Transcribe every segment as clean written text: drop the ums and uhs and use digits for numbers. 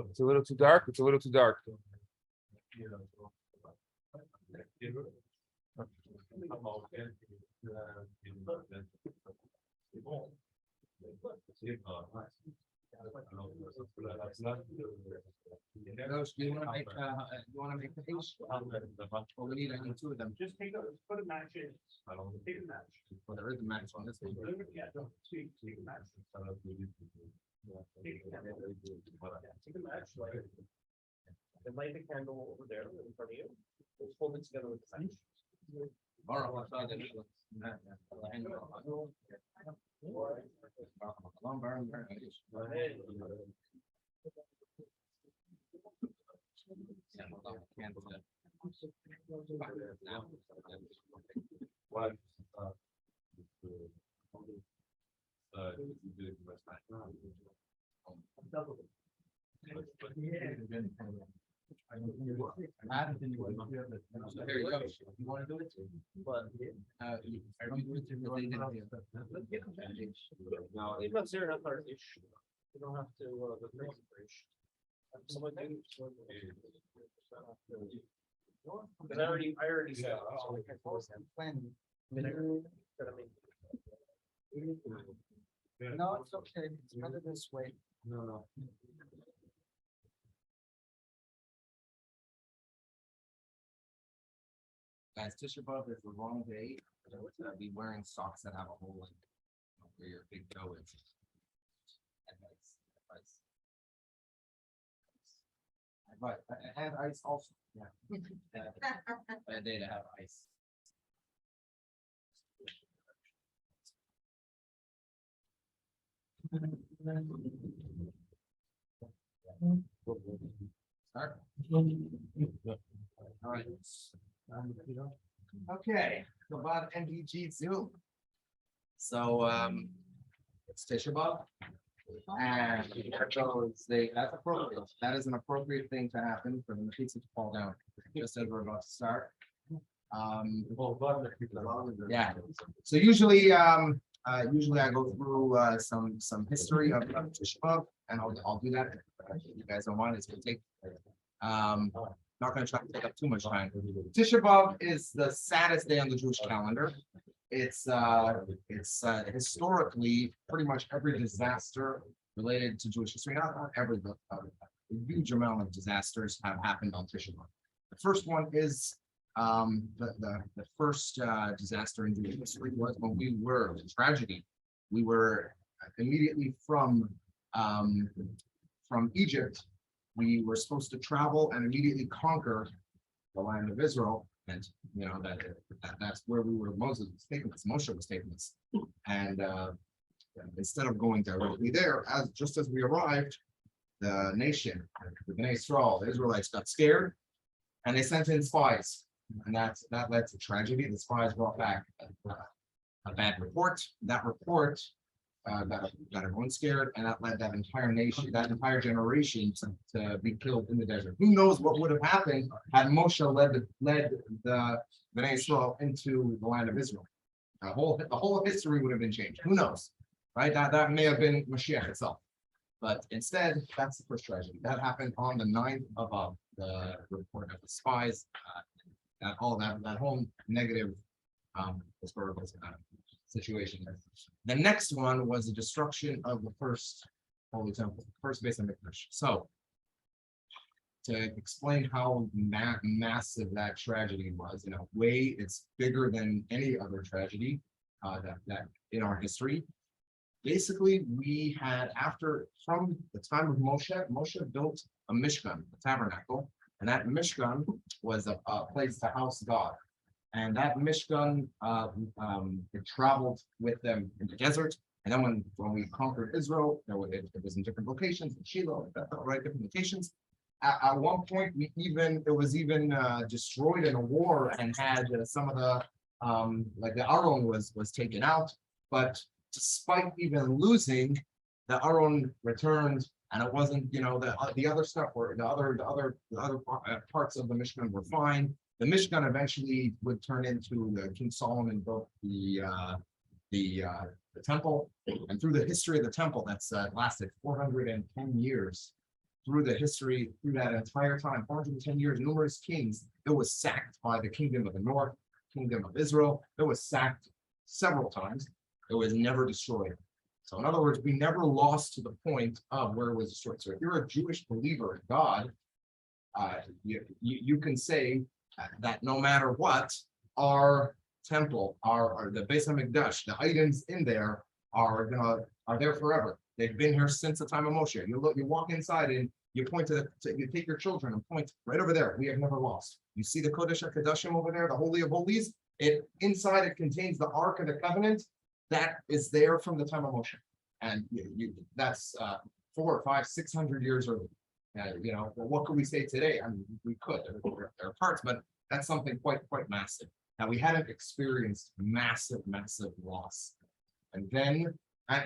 It's a little too dark. It's a little too dark. Those, do you want to make the H? Well, we need two of them. Just put a match in. Take a match. Well, there is a match on this one. Yeah, don't take a match. Take a match, like, and light the candle over there in front of you. Just hold it together with the match. There you go. You want to do it? But No, it's not zero, not hard ish. You don't have to replace the ish. Someone do. Because I already said. So I can force them. No, it's okay. It's better this way. No. Guys, Tisha B'Av is the wrong day to be wearing socks that have a hole in where your big toe is. Advice. And ice also. Yeah. Bad day to have ice. Start. All right. Okay, Chabad NDG Zoom. So it's Tisha B'Av, and that's appropriate. That is an appropriate thing to happen for the pizza to fall down, just as we're about to start. Yeah. So usually I go through some history of Tisha B'Av, and I'll do that. If you guys don't want it, it's gonna take. Not going to try to take up too much time. Tisha B'Av is the saddest day on the Jewish calendar. It's historically pretty much every disaster related to Jewish history. Not every, but a huge amount of disasters have happened on Tisha B'Av. The first one is the first disaster in Jewish history was when we were in tragedy. We were immediately from Egypt. We were supposed to travel and immediately conquer the land of Israel, and you know that's where we were. Moshe was taking us, and instead of going directly there, just as we arrived, the nation, the Bnei Israel, the Israelites got scared, and they sent in spies, and that led to tragedy. The spies brought back a bad report. That report got everyone scared, and that led that entire nation, that entire generation to be killed in the desert. Who knows what would have happened had Moshe led the Bnei Israel into the land of Israel? The whole of history would have been changed. Who knows, right? That may have been Mashiach itself, but instead, that's the first tragedy that happened on the 9th of the report of the spies. That whole negative historical situation. The next one was the destruction of the first Holy Temple, first Beis HaMikdash. So, to explain how massive that tragedy was, in a way, it's bigger than any other tragedy that in our history. Basically, we had from the time of Moshe built a Mishkan, a tabernacle, and that Mishkan was a place to house God. And that Mishkan, it traveled with them in the desert. And then when we conquered Israel, it was in different locations, in Shiloh, right, different locations. At one point, it was even destroyed in a war, and had some of the like the Aron was taken out. But despite even losing, the Aron returned And it wasn't, the other stuff were, the other parts of the Mishkan were fine. The Mishkan eventually would turn into King Solomon built the temple, and through the history of the temple that's lasted 410 years. Through that entire time, 410 years, numerous kings, it was sacked by the kingdom of the north, kingdom of Israel. It was sacked several times. It was never destroyed. So in other words, we never lost to the point of where it was destroyed. So if you're a Jewish believer in God, you can say that no matter what, our temple, our the Beis HaMikdash, the items in there are there forever. They've been here since the time of Moshe. You walk inside and you point you take your children and point right over there. We have never lost. You see the Kodesh HaKodashim over there, the Holy of Holies. Inside it contains the Ark of the Covenant that is there from the time of Moshe, and that's 400, 500, 600 years early. Well, what could we say today? I mean, we could. There are parts, but that's something quite massive. Now we hadn't experienced massive loss, and then.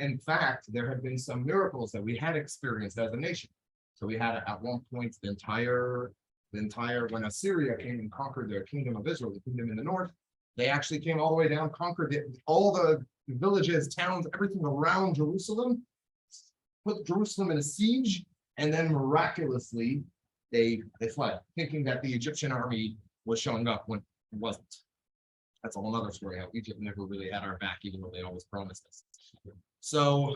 In fact, there have been some miracles that we had experienced as a nation. So we had at one point the entire when Assyria came and conquered the kingdom of Israel, the kingdom in the north, they actually came all the way down, conquered all the villages, towns, everything around Jerusalem, put Jerusalem in a siege, and then miraculously they fled, thinking that the Egyptian army was showing up when it wasn't. That's a whole other story, how Egypt never really had our back, even though they always promised us. So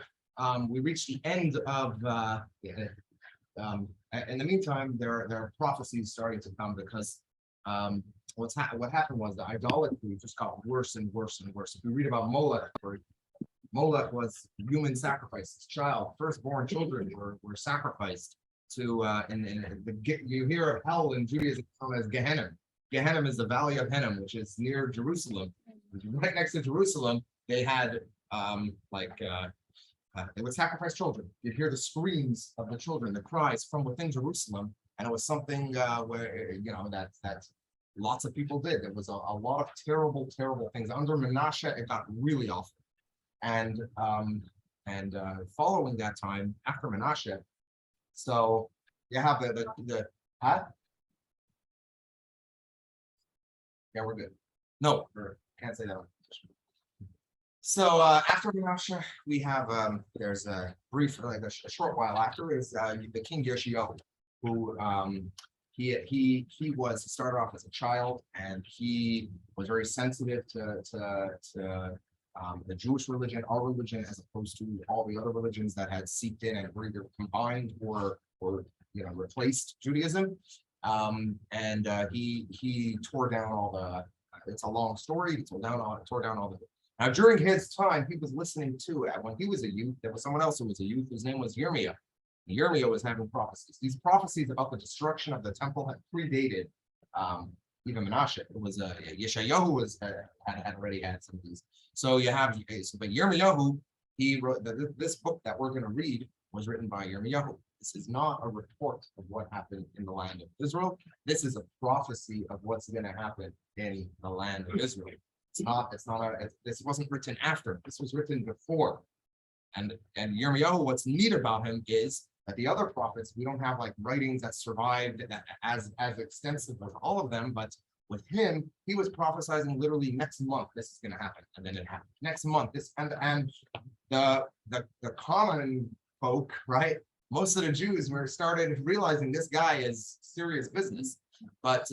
we reached the end of, in the meantime, there are prophecies starting to come because what happened was the idolatry just got worse and worse and worse. If you read about Molech was human sacrifices, firstborn children were sacrificed to, you hear of hell in Judaism known as Gehenna. Gehenna is the valley of Hinnom, which is near Jerusalem. Right next to Jerusalem, they had they would sacrifice children. You'd hear the screams of the children, the cries from within Jerusalem, and it was something where that lots of people did. There was a lot of terrible things. Under Menashe, it got really awful, and following that time after Menashe, so you have the yeah, we're good. No, can't say that one. So after Menashe, we have there's a brief, a short while after is the King Yoshiyahu, who he started off as a child, and he was very sensitive to the Jewish religion, our religion, as opposed to all the other religions that had seeped in and were either combined or replaced Judaism. He tore down all the. It's a long story. He tore down all the. Now, during his time, he was listening to when he was a youth. There was someone else who was a youth. His name was Yirmiyah. Yirmiyah was having prophecies. These prophecies about the destruction of the temple had predated even Menashe. It was Yeshayahu had already had some of these. So you have, but Yirmiyahu, he wrote this book that we're going to read was written by Yirmiyahu. This is not a report of what happened in the land of Israel. This is a prophecy of what's going to happen in the land of Israel. This wasn't written after. This was written before. And Yirmiyahu, what's neat about him is that the other prophets, we don't have like writings that survived as extensive as all of them, but with him, he was prophesying literally next month this is going to happen, and then it happened. Next month, this and the common folk, right? Most of the Jews started realizing this guy is serious business. But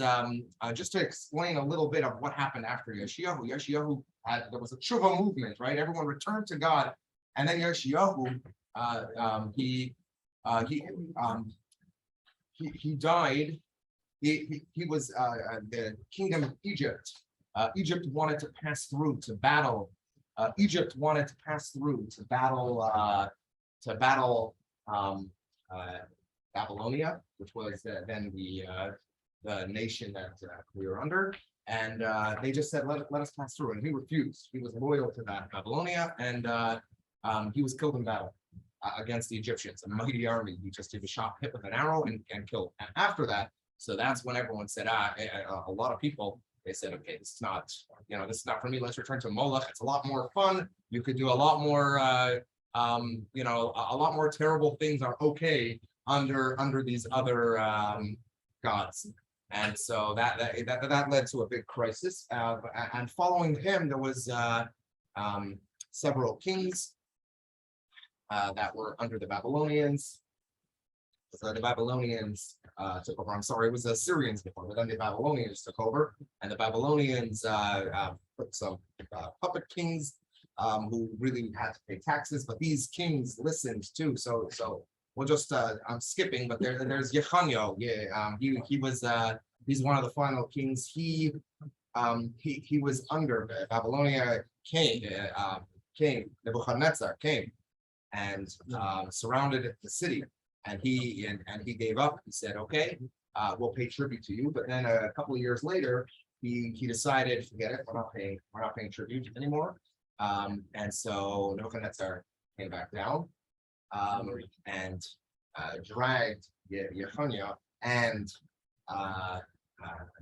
just to explain a little bit of what happened after Yoshiyahu, there was a tshuva movement, right? Everyone returned to God, and then Yoshiyahu, he died. He was the kingdom of Egypt. Egypt wanted to pass through to battle. Babylonia, which was then the nation that we were under, and they just said, let us pass through, and he refused. He was loyal to that Babylonia, and he was killed in battle against the Egyptians, a mighty army. He just did a shot, hit with an arrow, and killed. And after that, so that's when everyone said, a lot of people, they said, okay, this is not for me. Let's return to Moloch. It's a lot more fun. You could do a lot more you know, a lot more terrible things are okay under these other gods. And so that led to a big crisis. And following him, there was several kings that were under the Babylonians. So the Babylonians took over. I'm sorry, it was the Assyrians before, but then the Babylonians took over, and the Babylonians put some puppet kings who really had to pay taxes, but these kings listened too. So we'll just I'm skipping, but there's Yechanyo. Yeah, he was he's one of the final kings. He was under Babylonia king Nebuchadnezzar came and surrounded the city, and he gave up. He said, okay, we'll pay tribute to you. But then a couple of years later, he decided, forget it, we're not paying tribute anymore. And so Nebuchadnezzar came back down and dragged Yechoniah and I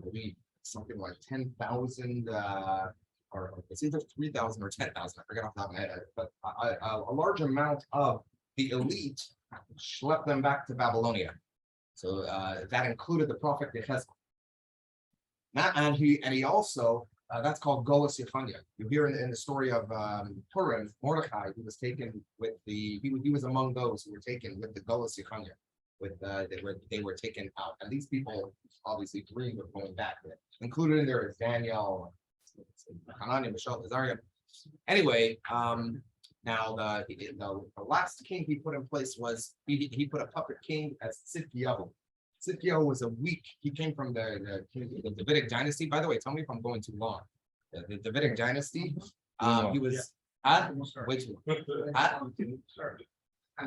believe something like 10,000 or it's either 3,000 or 10,000, I forget off the top of my head, but a large amount of the elite schlepped them back to Babylonia. So that included the prophet Yechezkel. And he also, that's called Golus Yechoniah. You hear in the story of Purim, Mordecai, who was taken with he was among those who were taken with the Golus Yechoniah. They were taken out, and these people obviously dreamed of going back. Included in there is Daniel, Hananiah, Mishael, Azariah. Anyway, now the last king he put in place was he put a puppet king as Tzidkiyahu. Tzidkiyahu was he came from the Davidic dynasty. By the way, tell me if I'm going too long. The Davidic dynasty. He was wait.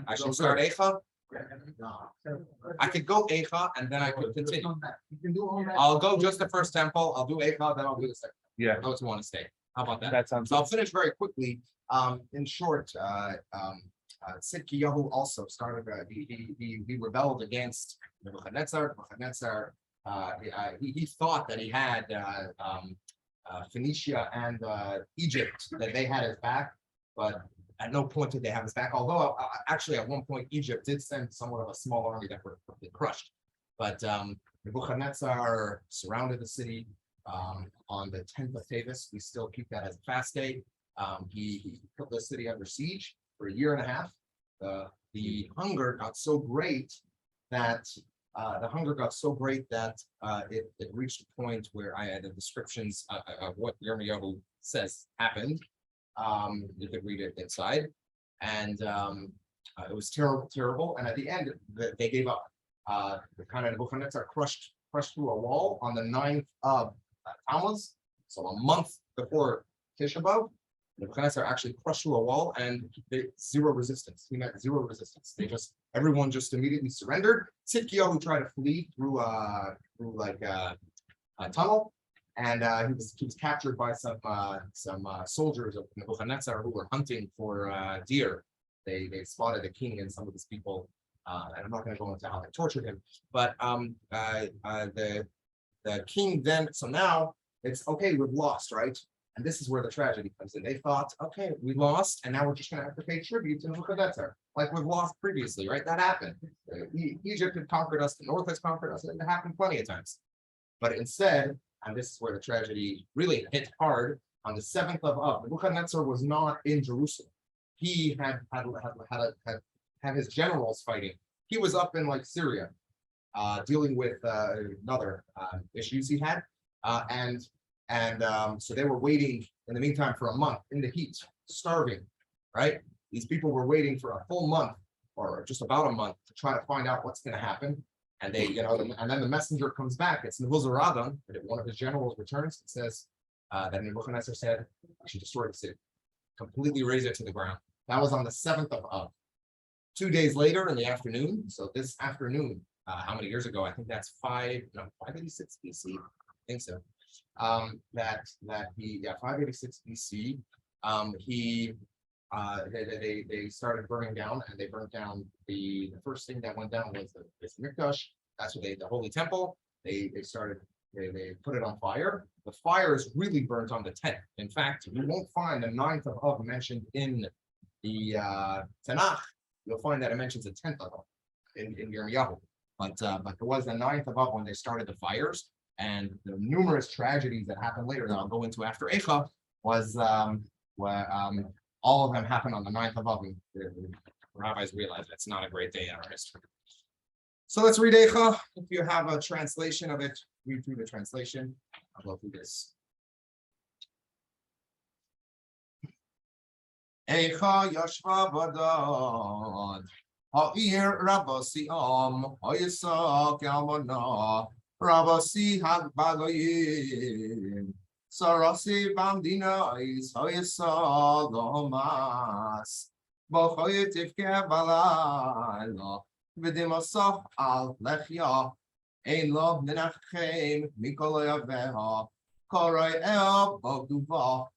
I should start Eicha. I could go Eicha and then I could continue. I'll go just the first temple. I'll do Eicha, then I'll do the second. Yeah, Those who want to stay. How about that? that sounds. So I'll finish very quickly. In short, Tzidkiyahu also started. He rebelled against Nebuchadnezzar. Nebuchadnezzar, he thought that he had Phoenicia and Egypt, that they had his back, but at no point did they have his back. Although actually at one point Egypt did send somewhat of a small army that were crushed. But Nebuchadnezzar surrounded the city on the 10th of Tavis. We still keep that as a fast day. He put the city under siege for 1.5 years. The hunger got so great that it reached a point where I had the descriptions of what Yirmiyahu says happened. You could read it inside, and it was terrible. And at the end, they gave up. The kind of Nebuchadnezzar crushed through a wall on the 9th of Tammuz, so a month before Tisha B'Av. Nebuchadnezzar actually crushed through a wall, and zero resistance. He met zero resistance. Everyone just immediately surrendered. Tzidkiyahu tried to flee through like a tunnel, and he was captured by some soldiers of Nebuchadnezzar who were hunting for deer. They spotted the king and some of his people, and I'm not going to go into how they tortured him. But the king then, so now it's okay, we've lost, right? And this is where the tragedy comes in. They thought, okay, we lost, and now we're just going to have to pay tribute to Nebuchadnezzar, like we've lost previously, right? That happened. Egypt had conquered us, the north has conquered us, and it happened plenty of times. But instead, and this is where the tragedy really hit hard, on the 7th of Av, Nebuchadnezzar was not in Jerusalem. He had his generals fighting. He was up in like Syria, dealing with other issues he had, so they were waiting in the meantime for a month in the heat, starving, right? These people were waiting for a full month or just about a month to try to find out what's going to happen. And and then the messenger comes back. It's Nebuzaradan, one of his generals returns and says that Nebuchadnezzar said, "I should destroy the city, completely raze it to the ground." That was on the 7th of Av. 2 days later in the afternoon. So this afternoon, how many years ago? I think that's 586 BC. I think so. 586 BC. They started burning down, and they burnt down the first thing that went down was the Mikdash. That's what the Holy Temple. They put it on fire. The fire is really burnt on the 10th. In fact, you won't find the 9th of Av mentioned in the Tanakh, you'll find that it mentions a 10th of in Yirmiyahu. But it was the 9th of when they started the fires, and the numerous tragedies that happened later that I'll go into after Eicha was all of them happened on the 9th of and the rabbis realized that's not a great day in our history. So let's read Eicha. If you have a translation of it, read through the translation. I'll go through this. Eicha Yashva Badad Ha'ir Rabasi Ha'yisa Kalmana Rabasi Hagbagoyim Sarasi Bamdina Is Ha'yisa Lomas Bochoyetiv Kebalayla Vidimasach Al Lechya Ein Lo Menachem Mikolayaveha Koray El Bogduva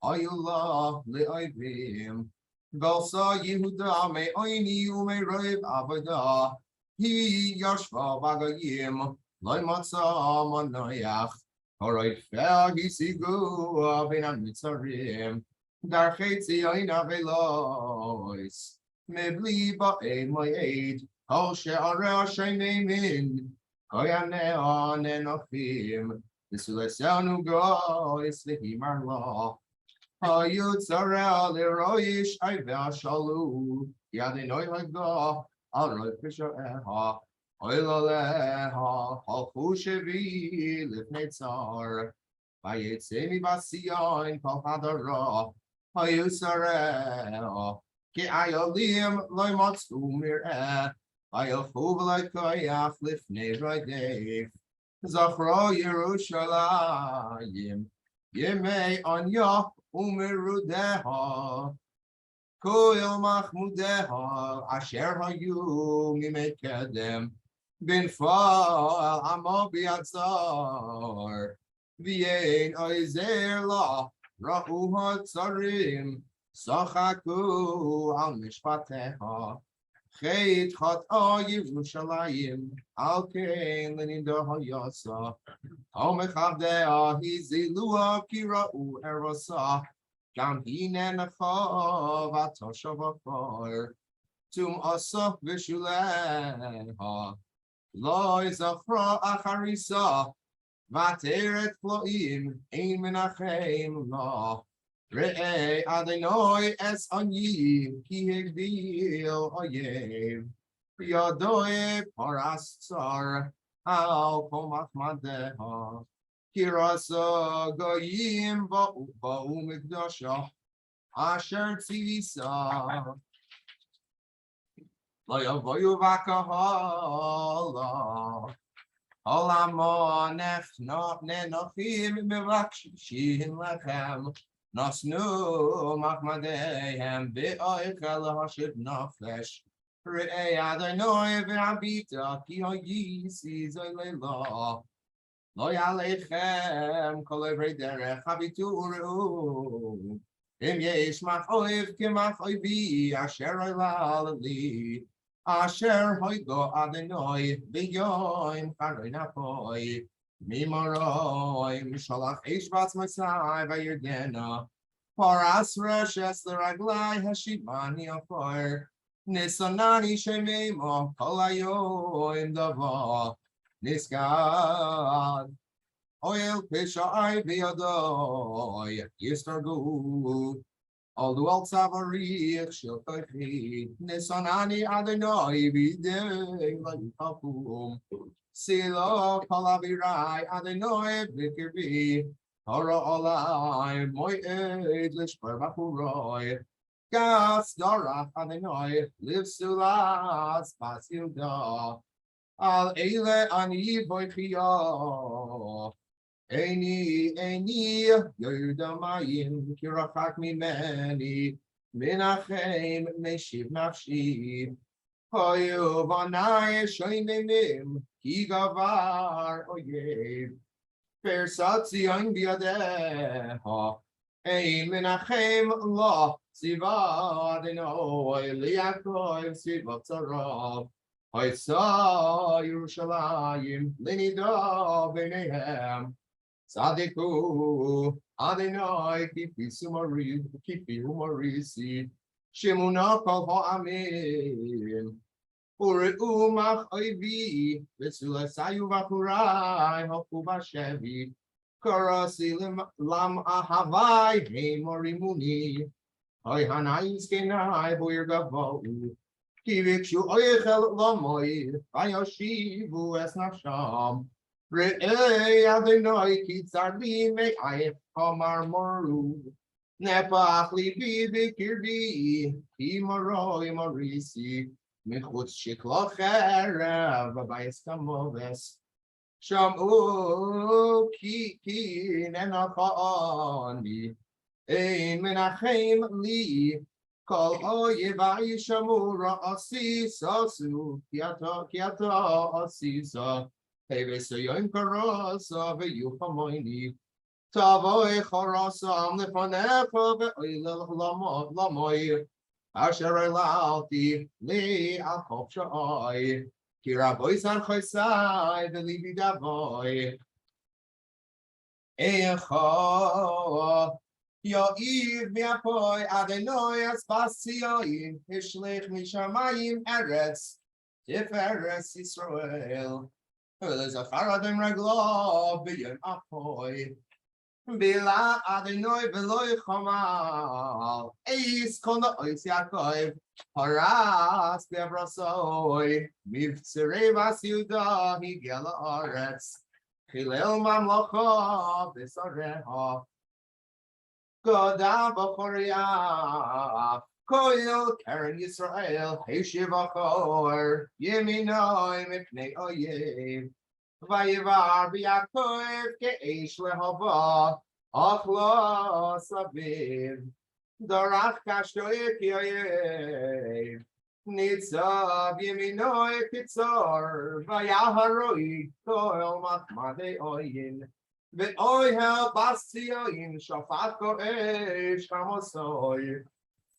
Ayullah le'ayvim, Galsa Yehuda me oini ume roiv avada, Hi yashva bagayim, Loi matza manoyach, Horay fer hisigu avinam mitzarim, Dar chetzi oina velois, Mebli ba'e moyed, Kol she'are Hashem min, Koyane on enochim, V'sulesenu gois lehimar lo, Hayut Zarel Leroish Iva Shalu Yadinoi Haga Alroy Pishaeha Oilaleha Halfushevi Lifnetzar Vayetzemi Basion Palhadara Hayut Zarel Ki Ayolim Loimatsu Mir'eh Ayofuv Laikoyach Lifnei Radev Zachro Yerushalayim Yemei Anya Umerudeha Koil Mahmudeha Asher Hayu Mimekedem Bin Fal Amobi Atzar Vien Oizer La Ra'u Hatzarim Sachaku Al Mishpateha Chet Chata Yerushalayim Al Kein Leninda Hayasa Omechavdea Hizilua Kira'u Erasa Gam Hinenacha Vatoshavafar Tum Asa Vishuleha Loi Zafra Acharisa Vateret Floim Ein Menachem La Re'e Adonai Es Anyim Ki Hegdil Oyev Yadoi Parasar Al Komach Madeha Kirasa Goyim Ba'u Mikdasha Asher Tzivisa Loyavoyu Vakahala Olamo Nech Nenochim Mivakshim Lechem Nasnu Machmadehem Be'oichel Hashib Nafesh Re'ei Adonai ve'abita ki ha'yisi zoylela Lo yalechem kol evrei derech habitu u're'u Im yesh machoiv kemachoivi asher oilal li Asher hoigo Adonai v'yoim charoi napoi Mimoroi mishalach eish batzmasai v'yerdena Paras reshes l'raglai hashivani afar Nisanani Shememo Kolayo in Dava Niskad Oil Pisha Iviadoy Yistargu All the world Savari Shilkachi Nisanani Adonai Vide Lapum Silo Palavirai Adonai Vikirvi Hora Olai Moed Lishper Bapuroy Gas Dora Adonai lives to last Basiuda Al Eile Ani Boichia Eni Yodamayim Kirachak Mimeni Menachem Meshiv Nafshi Hoyu Vanai Shoimim Kigavar Oyev Persatzion Biadeha Ein Menachem Allah Siva Adonai Liakov Siva Tzarav Haisa Yerushalayim Lenida Benehem Sadiku Adonai Kipi Sumarisi Shemuna kol ha'amim. Ure'u mach oivi, v'sulesayu v'churai, hoku v'shevi. Karasi lam ahavai, hey morimuni. Hoi hanai skenai, boyer gavau. Kivikshu oichel lamoy, vayoshivu es nafsham. Re'ei Adonai kitzar li me'ayef kamar moru. Nepach libi b'kirbi, imoroi morisi. Mechutz shiklo cherev, v'bayis kamoves. Shamu ki nenachani. Ein menachem li. Kol oyev shamu ra'asi sasu. Kiato asisa. Hevesoyim karasa ve'yuchamoini. Tavoy charasam lefanecha ve'oilel lamoy. Asher elalti li akov sha'ai. Kiraboy san choisai ve'libi davoy. Eicha yo'iv mi'apoy Adonai aspasioim. Hishlech mishamayim eretz. Tiferes Yisrael. Zachar Adam Raglo B'yom Apoy Bila Adonai V'lo Yichomal Eis Kono Ois Yaakov Haras Be'avrasoy Mivtzerei Vas Yehuda Higel Haaretz Chilel Mamlocha B'Sareha Goda B'Choria Koil Karen Yisrael Heshiv Achor Yeminoi Mipnei Oyev Vayivar B'Yaakov Ke'esh Lehava Achlo Saviv Dorach Kashtoi K'Oyev Nitzav Yeminoi Kitzor Vayaharoi Koil Machmadei Oyin Ve'oihel Basioin Shafat Ko'esh Kamosoi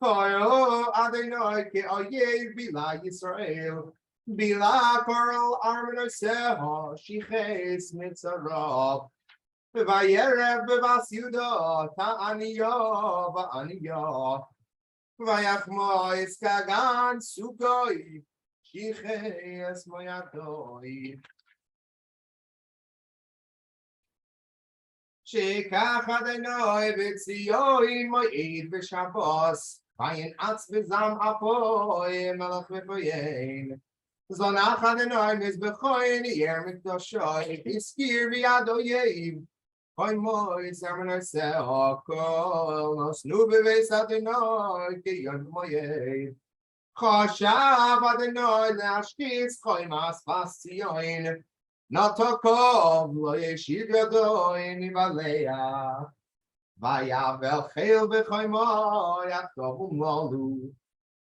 Koyo Adonai Ke'oyev Bila Yisrael Bila Koral Armenoseho Shiches Mitzarov Vayerev Bevas Yuda Ta'aniyo Va'aniyo Vayachmois Kagan Sukoi Shiches Moyatoi Shekach Adonai V'Tzion Moed V'Shabbos Vayin Atz V'Zam Apoy Melech V'Poyein Zonach Adonai Mizbechoin Yer Mikdoshoy Iskir V'Yadoyev Koy Moed Sermon Seo Kol Nosnu B'Veis Adonai Kiyon Moed Choshav Adonai Le'ashkitz Koy Mas V'Tzion Notokov lo yeshiv yadoy nivaleya vayavel chel v'choymo yakov umolu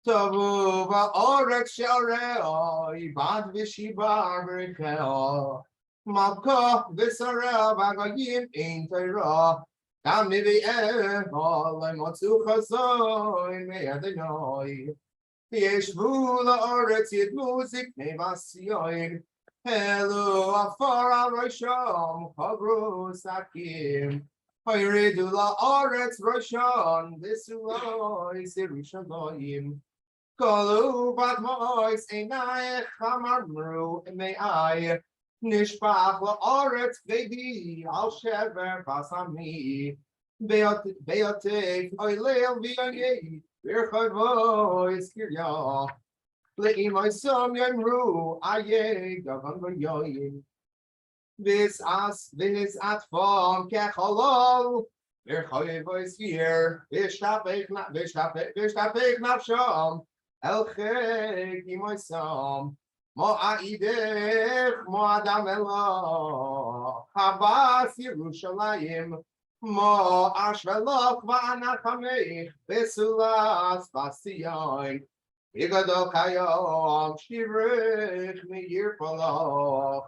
tovu va'orek she'oreo ibad v'shibar v'recheo malkoch v'sareo v'agoyim ein teiro gam nivi'eho lemotzu chazoy me'adonai yeshvu la'oretz yidmu ziknei v'asiyoin Hello, afar Rosham, Chabru Sakim, Hayridula Oretz Rosham, Visuloy, Sirushagoyim, Kolu Batmois, Enai, Hamamru, Meai, Nishpach La Oretz, Vedi, Al Shever, Basami, Beotek, Oilel, Viaye, Virchavois, Kirya. Le'imay som yamru aye gavan v'yoyim this atfom kecholol v'choyev v'yir v'shtapek nafsham elchek imay som mo aidech mo adam elo Chabad Yerushalayim mo ashvelok v'anachamech v'sulas v'asiyon Igadol Kayom Shivrich Meir Paloch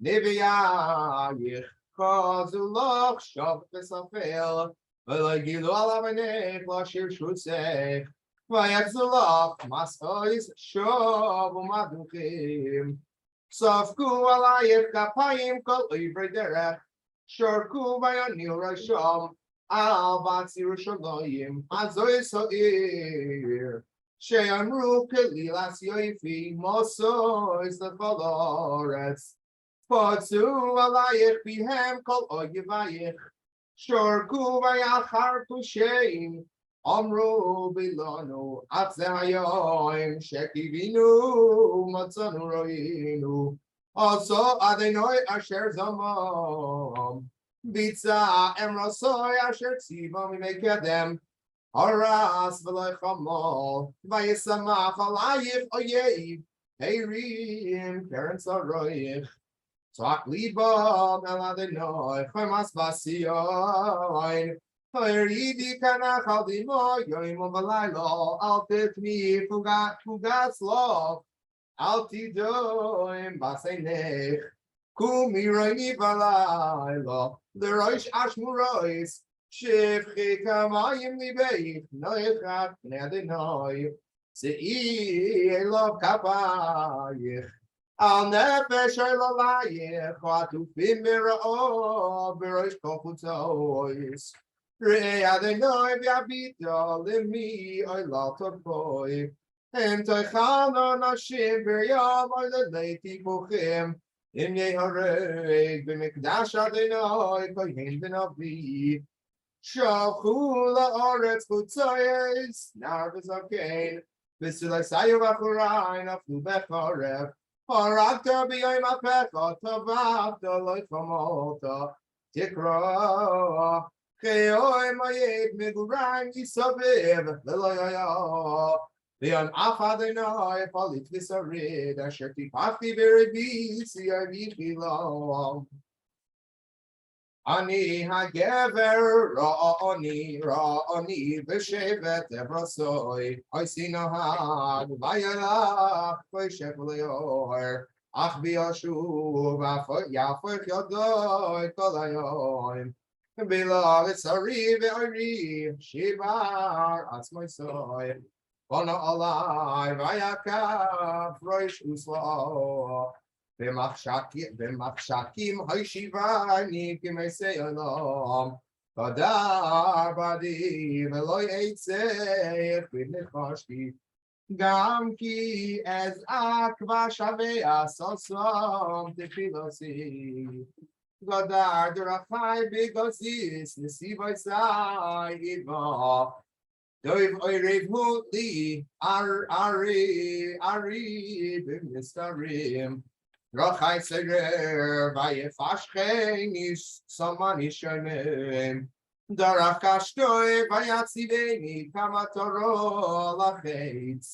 Neviayich Kozulok Shov Pesafel Velagilu Alamanech Lashir Shusech Vayakzulok Masois Shov Umaduchim Sofku Alayich Kapayim Kol Ibrederech Shorku Vayanil Rashom Al Batsi Yerushalayim, Azoy Soir, Sheamru Kelilas Yoifi, Moso is the Colorets, Potsu Alayich Bihem Kol Oyevayich, Shorku Vayachar Kushein, Amru Bilanu, Atzayoim, Shekivinu, Matzanu Roinu, also Adenoi Asher Zamam. Bitza Emrasoy Asher Tziva, we make them Haras Velechamol, Vayesamach Alayich Oyev, Heirim, Parents are Royich, Tzak Libam, Eladenoy, Chamas Basioin, Hairidi Kanach Aldimo, Yoim Ovalaylo, Altetmi, Fugat Slow, Altidoim, Basenech. Kumirani Valaylo, the Roish Ashmurois, Shifchi Kamayim Libei, Noichat Nedinoy, Sei Elov Kapayich, Al Nefesh Elolayich, Watufim Mirao, Beroish Kofutois, Re Adenoy Viabito, Limi, Oilatopoy, and Toichano Nashim, Beriam, Oilati Puchim. In Yehareg, B'mikdash Adonai, Kohen B'navi, Shalchu la'aretz chutzayis, Nar v'zakein, V'silasayu v'achurain, Aflu b'charev, Haragta b'yayim apecha, Tavavta lo'ichamota, Tikra, Che'oi mayed migurayim yisaviv, V'lo'yaya, Leon Afadena, Palit Visarid, Asher Tipati Berebis, Yavichilo. Ani Hagever, Ra'oni, Veshevet, Ebrasoi, Oisinohag, Vayalach, Veshev Ach Biashu, Yafak Yodoi, Kolayoim. Beloved, sorry, very, Shivar, Atzmoisoy. Ono alive, Vayakav, Roish Uslo, B'machshakim, Haishivani, Kimesei Olam, Badar Badi, Veloy Eitzeh, B'nechashki, Gam ki ez akva shavea sosom tefilosi, Godar Durachai Bigozis, Nesivoy Sai Iva, Doiv oirev hutli, Ari, b'mistarim, Rochai seger, vayefashchenis, Samani shonim, Darach kashtoi, vayatziveni, Kamatoro lachetz,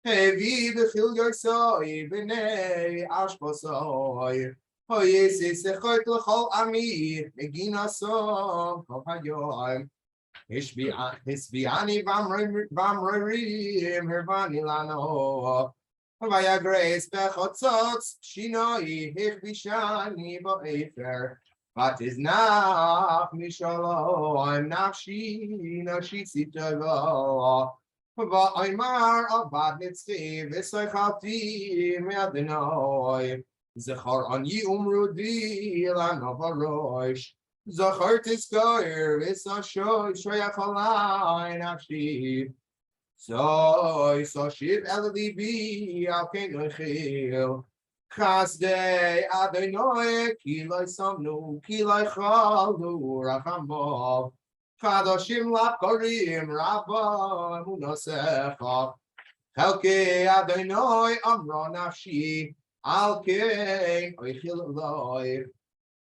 Hevi b'chil yoisoi, B'nei ashposoi, Hoyesi sechoit l'chol ami, Meginasom, Kol hayoim, Hisviani Vamrim Hervani Lano Vaya Grace Bechotzotz Shinoi Hivishani Boefer But is nach Mishalo Nafshi Nashi Sitavo Va'imar Avad Nitzchi Visoichalti Meadinoi Zechor Ani Umrudi Lanavarosh Zachar Tiskoir, Visashoy, Shoyachalai, Nafshi. So Shiv Eladibi, Alkenochil. Chasde Adonoi, Kilai Samnu, Kilai Chalu, Rachamov. Chadoshim Lakorim, Rabba, Munosecha. Helke Adonoi, Amro Nafshi, Alkein, Oichiloi.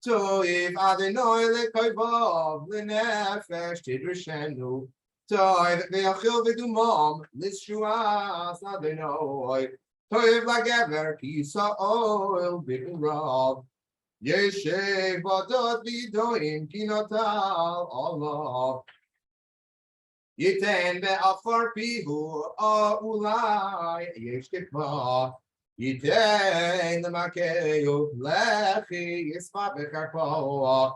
Toiv Adonoi lekoivov lenefesh tidrishenu. Toiv ve'achil v'dumam lishuas Adonoi. Toiv lagever kisa oil b'irav. Yeshev badot v'doim kinotal olav. Yiten be'afar pihu ulai yesh tikva. Yiten l'makeu lechi yispa b'karpo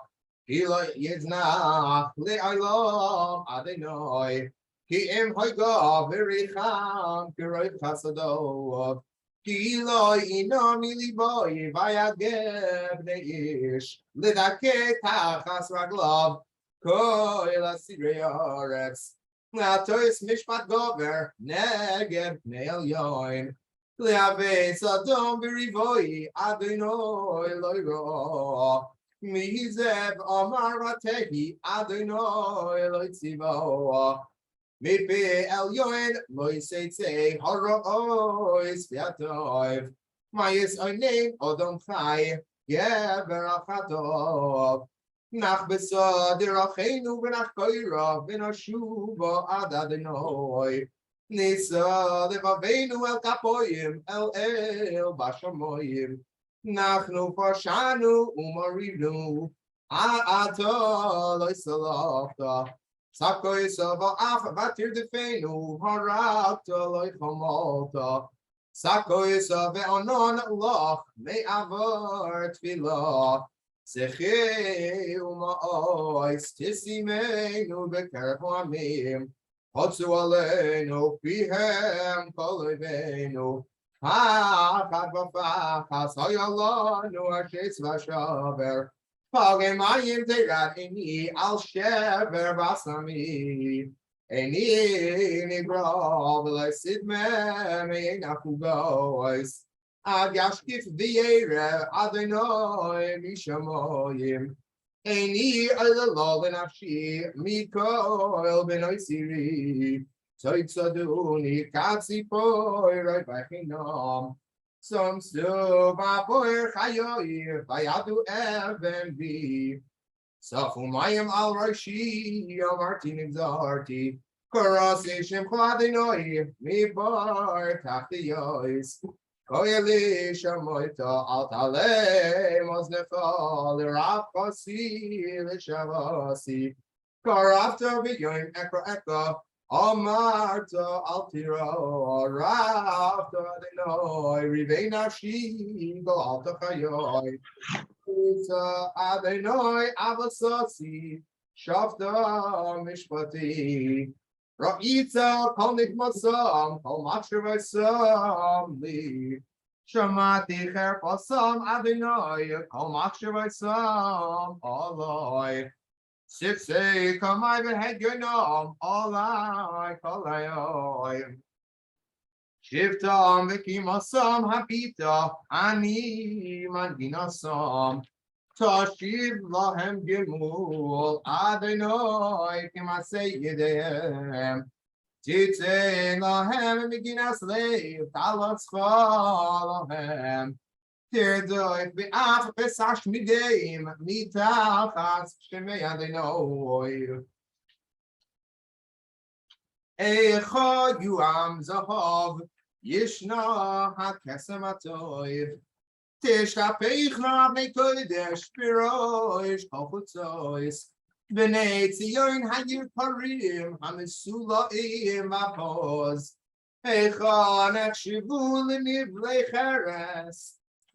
Kilo yiznach le'olam Adonoi Ki im hoigav v'richam Kiroi chasadov Kilo ino miliboi Vayagev ne'ish Lidake tachas raglav koil asidrei haaretz. Latois mishpat gover neged pnei elyon. Le'avetz adom b'rivoi Adonai lo yirah. Mizev amar vatehi Adonai lo tzivah. Mipi elyon lo yisetzei haraois v'yatov. Mayis onein odom chai gever achatov. Nach besod dirachenu v'nach koira v'nashuva ad Adonai. Nisa levavenu el kapoyim el bashamoyim. Nachnu farshanu umarinu ato lo salafta. Sakoy sava af vatir defenu harakta lo chamalta. Sakoy sava onon loch me avar tfilah. Seche umaois tisimenu bekeref amim. Hotzu aleinu pihem kolevenu. Hachad v'fachas hayalanu ashes v'shaver. Pagemayim terat ini al shever basami. Eni nigrav lesidme meinachu gois. Ad yashkif v'yere Adonai mishamoyim. Eini alalol benafshi mikol benoisiri. Toitzaduni katzipoi right bachinam. Some still vapoir chayoir vayadu evembi. Safumayim al rashi amarti nigzarti. Karasishim chladinoi mi bar tachtiyois. Koyeli shamoita al tale mosnefal rafasi lishavasi. Karafta biyoim ekra Amarta altiro rafta denoi rivena shi go alta chayoy. Uta adenoi avasasi shafta mishpati. Ra'ita kol nikmasam kol machshavasam li. Shamati cherpasam adenoi kol machshavasam aloi. Sixty come I behead your nom, all I call I. Shiftam vikimasam hapita, ani mandinasam. Tashiv lahem gimul, Adonai kimasei yedem. Titze lahem miginas lev, talatschal lahem. Tirdoit be'af pesash mideim mitachas shemei Adonai. Eicha yuam zahav yishna hakesem atoiv. Tishkapeich na mekodesh piroish kofutzois. B'nei tzion hayir parim hamisulaim v'apos. Eicha nechshivu l'nivlei cheres.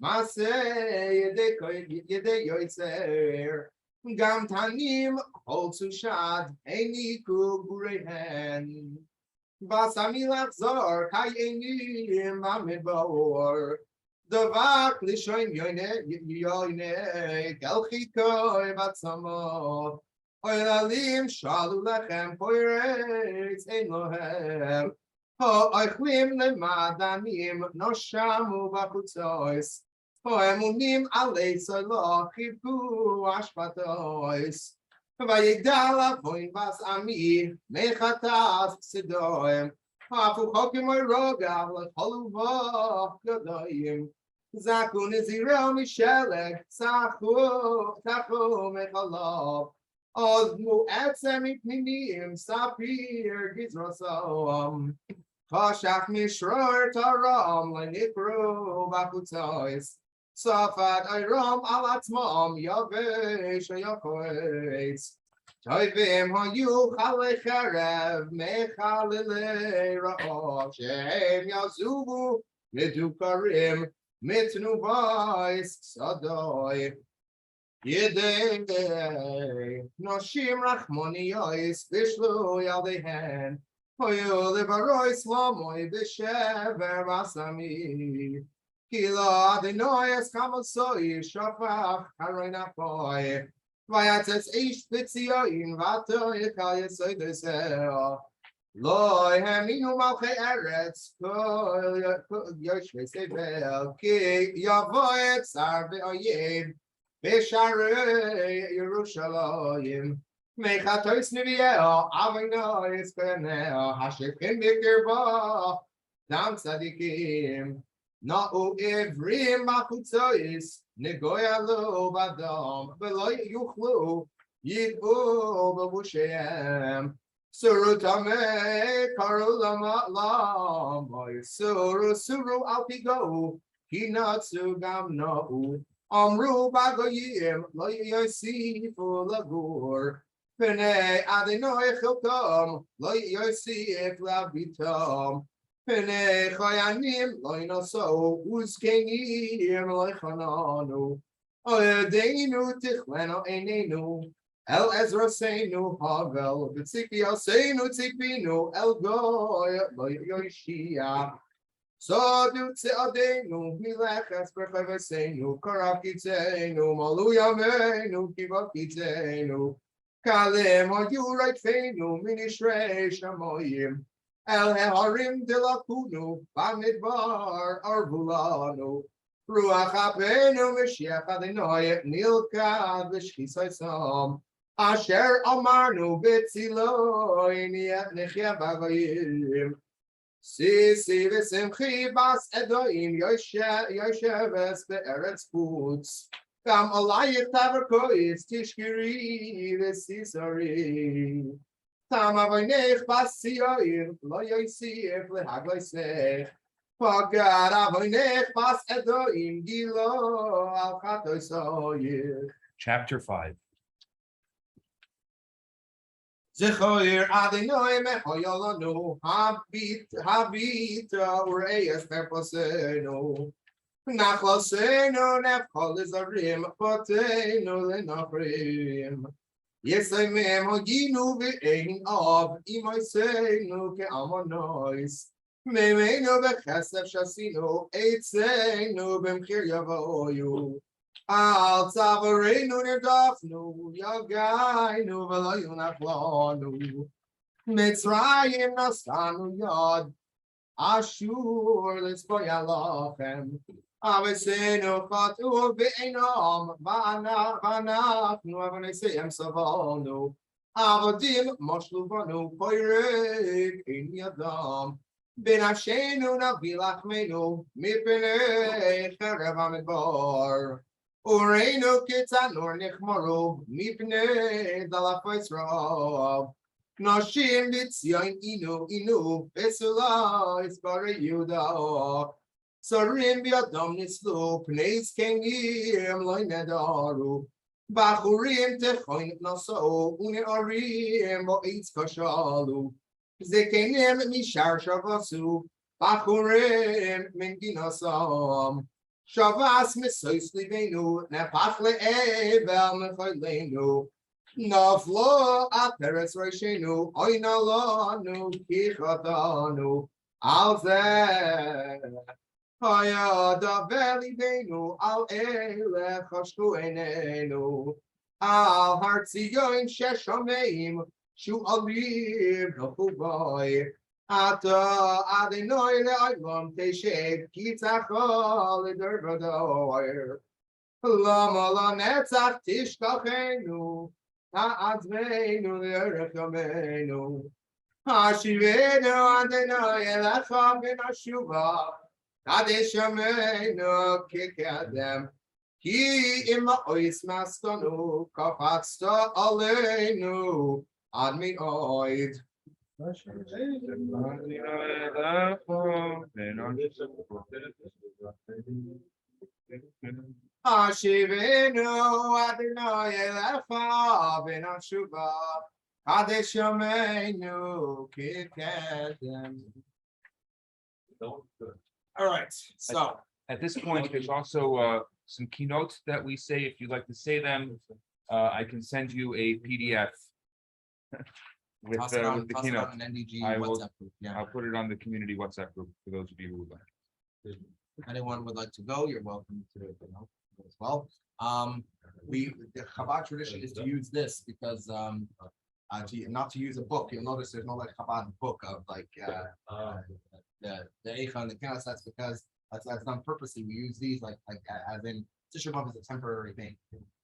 Maseh yedei yoitzer, gam tanim kol tushad einiku gurehen. Basami lachzor kayenim amidbor. Davak lishoin yoine kelchikoy batzamot. Oilalim shalu lechem poiretz ein lohem. Ho oichlim lemadanim noshamu bachutzois. Ho emunim alei tzolo chipu ashpatois. Vayigdal avoin bas ami mechatas sidoim. Hafu chokim oirogav lecholuva gadoyim. Zakun izirel mishelek sachu mechalav. Ozmu etzem ipninim sapir gizrosom. Koshach mishror taram lenikru bakutzois. Safat ayram alatzmam yavesh yakoetz. Toivim hayu chale cherev mechalile ra'ov. Shehem yazubu medukarim mitnuvais sadoi. Yedei noshim rachmoniyos vishlu yaldehen. Hoyu levarois lamoy b'shever basami. Kila adenoy es kamosoi shafach haroy napoy. Vayatzes ish b'tzion vato yekal yesoideseo. Lo haminu malchei eretz kol yoshvei sevel ki yavo etzar be'oyev b'sharei Yerushalayim. Mechatois neviel avinois beneo hashepim b'kirbo dam tzadikim. Na'u ivrim machutzois negoya lo badam v'lo yuchlu yid'u b'vusheim. Surutame karulama lam suru alpigo hinatsu gamno amru bagoyim lo yosifu lagur pene adinoi chilkom lo yosif labitom pene chayanim lo ynoso uzkenim lo chananu oyedeinu tichleno enenu El Ezra Seinu Havel, Vitzikio Seinu Tzikbinu, El Goy, Yoshia. So do Tseadenu, Mileches Berchaveseinu, Karakitenu, Maluyamenu, Kivakitenu, Kalem, or you right Feinu, Minishrei Shamoyim, El Heharim de la Kunu, Bamidbar, Arbulanu, Ruach Apenu, Mishiach Adenoy, Nilka, Vishkisai Asher Amarnu Betzilo Iniat Nechia Bagayim Sisi Vesimchi Bas Edoim Yosheves Be'eretz Putz Kam Alayich Taverkois Tishkiri Vesisari Tam Avonech Bas Sioim Lo Yosef Lehagloisech Pagad Avonech Bas Edoim Gilo Al Chatoisoyich. Chapter 5. Zechoyer Adonai mechoyolanu habit ureis neplasenu nachlasenu nefkol izarim potenu lenachrim yesemem hoginu ve'ein av imoisenu ke'amonois memenu bechesef shasinu eitzenu b'mchir yavoyu Al Tzavarenu Nerdafnu, Yagainu Velayunaflanu, Mitzrayim Nastanu Yad, Ashur Lispoyalochem, Avesenu Fatu Beinam, Vanachnu Avanesem Savonu, Avadim Moshulvanu, Poirek in Yadam, Benashenu Navilachmenu, Mipene Cherev Ureinu kitzanur nichmaru mipnei dalafos rav. Noshim b'tzion inu besula ispare Yuda. Sorim b'yadam nislu pneis kengim loy nedaru. Bachurim techoin naso unearim bo'itz kashalu. Zekenim mishar shavasu bachurim min ginasam. Shavas misois livenu, nepachle evel mechoilenu, naflo ateres roshenu, oinalanu kichatanu, alze, hayada velivenu, al ele chashku enenu, al hartziyoin sheshomeim, shu aliv nochubai. Ata Adonai le'olam teshev kitzachol l'dervadoyer. Lama lanetzach tishkachenu ha'atzmeinu l'erechamenu. Hashivenu Adonai elecha v'nashuva kadesh yameinu kikadem. Ki ima ois maskanu kapatzta aleinu admin oid. Hashivenu Adonai elecha v'nashuva kadesh yameinu kikadem. All right, so At this point, there's also some keynotes that we say. If you'd like to say them, I can send you a PDF with toss it on the keynote. an NDG I will- WhatsApp group. Yeah, I'll put it on the community WhatsApp group for those of you who would like. if anyone would like to go, you're welcome to go as well. The Chabad tradition is to use this because not to use a book. You'll notice there's no like Chabad book of like the Eicha and the Candlelight. That's because that's done purposely. We use these like as in Tisha B'Av is a temporary thing.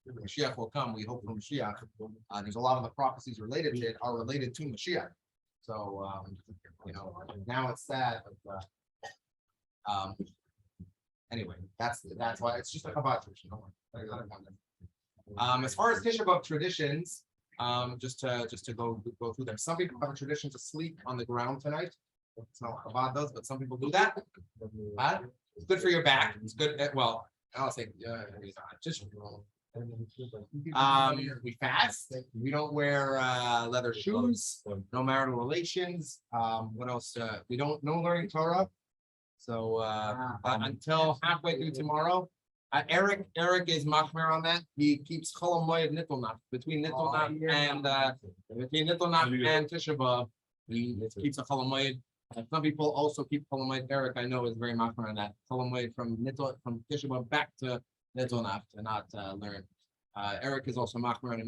Mashiach will come. We hope for Mashiach. There's a lot of the prophecies related to it are related to Mashiach. So now it's sad, but anyway, that's why it's just a Chabad tradition. As far as Tisha B'Av traditions, just to go through them. Some people have a tradition to sleep on the ground tonight. That's not what Chabad does, but some people do that. It's good for your back. It's good. Well, I'll say just we fast. We don't wear leather shoes. No marital relations. What else? We don't no learning Torah. So until halfway through tomorrow. Eric is machmer on that. He keeps cholent nittelnach between nittelnach and Tisha B'Av. He keeps a cholent. Some people also keep cholent. Eric, I know, is very machmer on that. Cholent from Tisha B'Av back to nittelnach to not learn. Eric is also machmer on a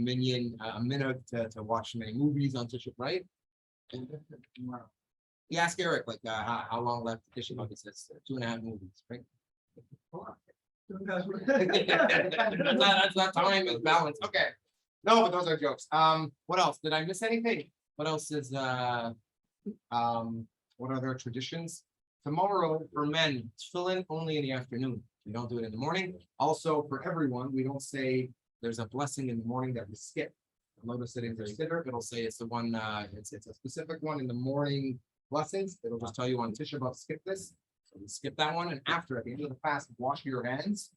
minute to watch many movies on Tisha B'Av, right? You ask Eric like how long left Tisha B'Av. He says 2.5 movies, right? that's not time, it's balance. Okay. No, but those are jokes. What else? Did I miss anything? What else is what are their traditions? Tomorrow for men, tefillin only in the afternoon. We don't do it in the morning. Also for everyone, we don't say there's a blessing in the morning that we skip. Notice that in their siddur, it'll say it's the one, it's a specific one in the morning blessings. It'll just tell you on Tisha B'Av, skip this. So we skip that one, and after at the end of the fast, wash your hands,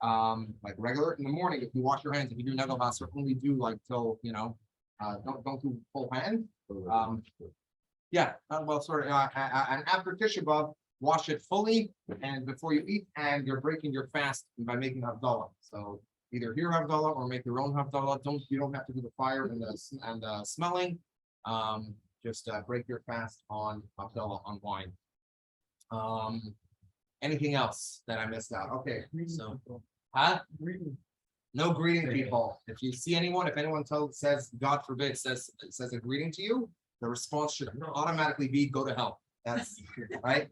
like regular. In the morning, if you wash your hands, if you do negal vaser, only do like till don't do full hand. Well, sort of, and after Tisha B'Av, wash it fully, and before you eat, and you're breaking your fast by making havdalah. So either hear havdalah or make your own havdalah. You don't have to do the fire and the smelling. Just break your fast on havdalah on wine. Anything else that I missed out? Okay, so no greeting people. If you see anyone, if anyone says, God forbid, says a greeting to you, the response should automatically be go to hell. That's right.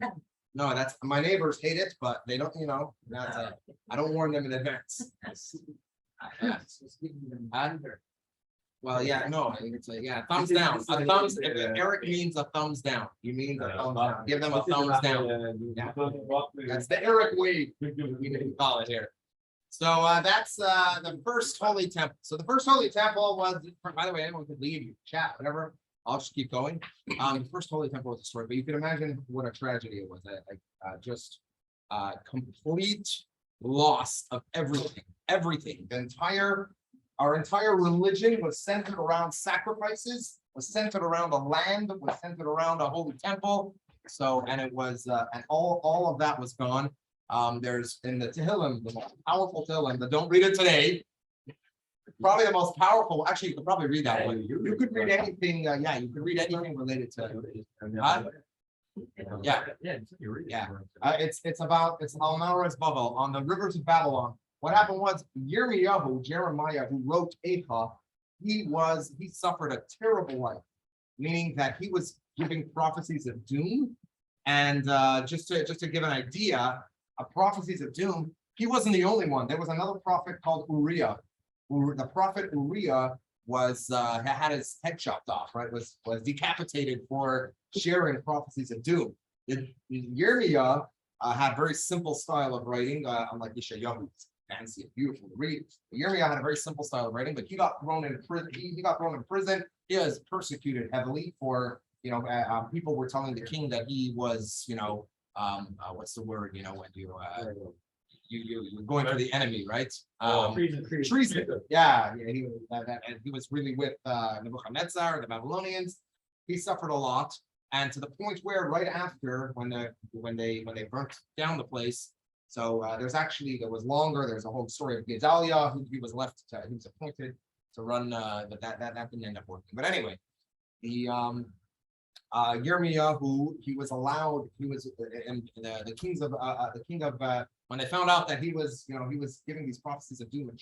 No, that's my neighbors hate it, but they don't, I don't warn them in advance. Well, yeah, no, I think it's thumbs down. A thumbs. If Eric means a thumbs down, you mean a thumbs down. Give them a thumbs down. Yeah. That's the Eric way. We can call it here. So that's the first holy temple. So the first holy temple was, by the way, anyone could leave, you chat, whatever. I'll just keep going. The first holy temple was destroyed, but you can imagine what a tragedy it was. Just complete loss of everything. Everything. Our entire religion was centered around sacrifices, was centered around the land, was centered around a holy temple. So, and it was, and all of that was gone. There's in the Tehillim, the most powerful Tehillim, that don't read it today. Probably the most powerful. Actually, you could probably read that one. You could read anything. You could read anything related to. It's Al-Maris Babel on the rivers of Babylon. What happened was Jeremiah, who wrote Eicha, he suffered a terrible life, meaning that he was giving prophecies of doom. And just to give an idea of prophecies of doom, he wasn't the only one. There was another prophet called Uriah. The prophet Uriah had his head chopped off, right? Was decapitated for sharing prophecies of doom. Jeremiah had a very simple style of writing, unlike Yeshayahu. Fancy and beautiful to read. Jeremiah had a very simple style of writing, but he got thrown in prison. He got thrown in prison. He was persecuted heavily for, people were telling the king that he was, what's the word, when you're going for the enemy, right? Treason. Yeah. He was really with Nebuchadnezzar, the Babylonians. He suffered a lot, and to the point where right after when they burnt down the place. So there was longer. There's a whole story of Gedaliah, who he was appointed to run, but that didn't end up working. But anyway, the Jeremiah, who he was allowed, he was the king of when they found out that he was giving these prophecies of doom and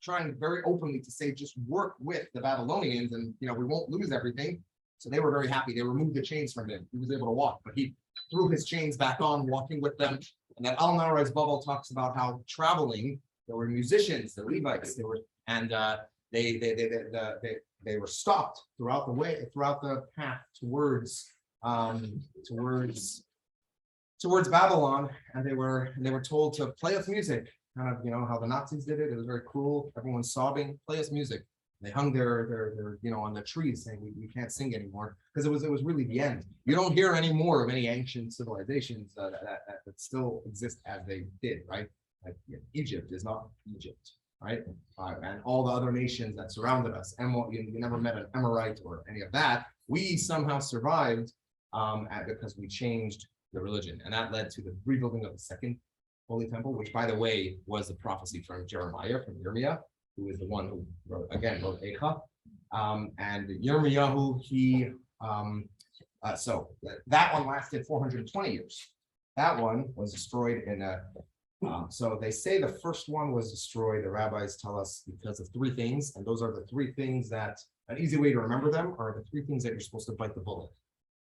trying very openly to say, just work with the Babylonians and, we won't lose everything. So they were very happy. They removed the chains from him. He was able to walk, but he threw his chains back on, walking with them. And then Al-Narais Bubble talks about how traveling, there were musicians, the Levites, they were stopped throughout the path towards Babylon, and they were told to play us music, kind of how the Nazis did it. It was very cruel. Everyone's sobbing, play us music. They hung their on the trees saying we can't sing anymore, because it was really the end. You don't hear any more of any ancient civilizations that still exist as they did, right? Like Egypt is not Egypt, right? And all the other nations that surrounded us, you never met an Amorite or any of that. We somehow survived because we changed the religion, and that led to the rebuilding of the second Holy Temple, which, by the way, was a prophecy from Jeremiah, from Yirmiyah, who is the one who wrote Eicha. And Yirmiyahu, so that one lasted 420 years. That one was destroyed so they say the first one was destroyed, the rabbis tell us, because of three things. And those are the three things that, an easy way to remember them are the three things that you're supposed to bite the bullet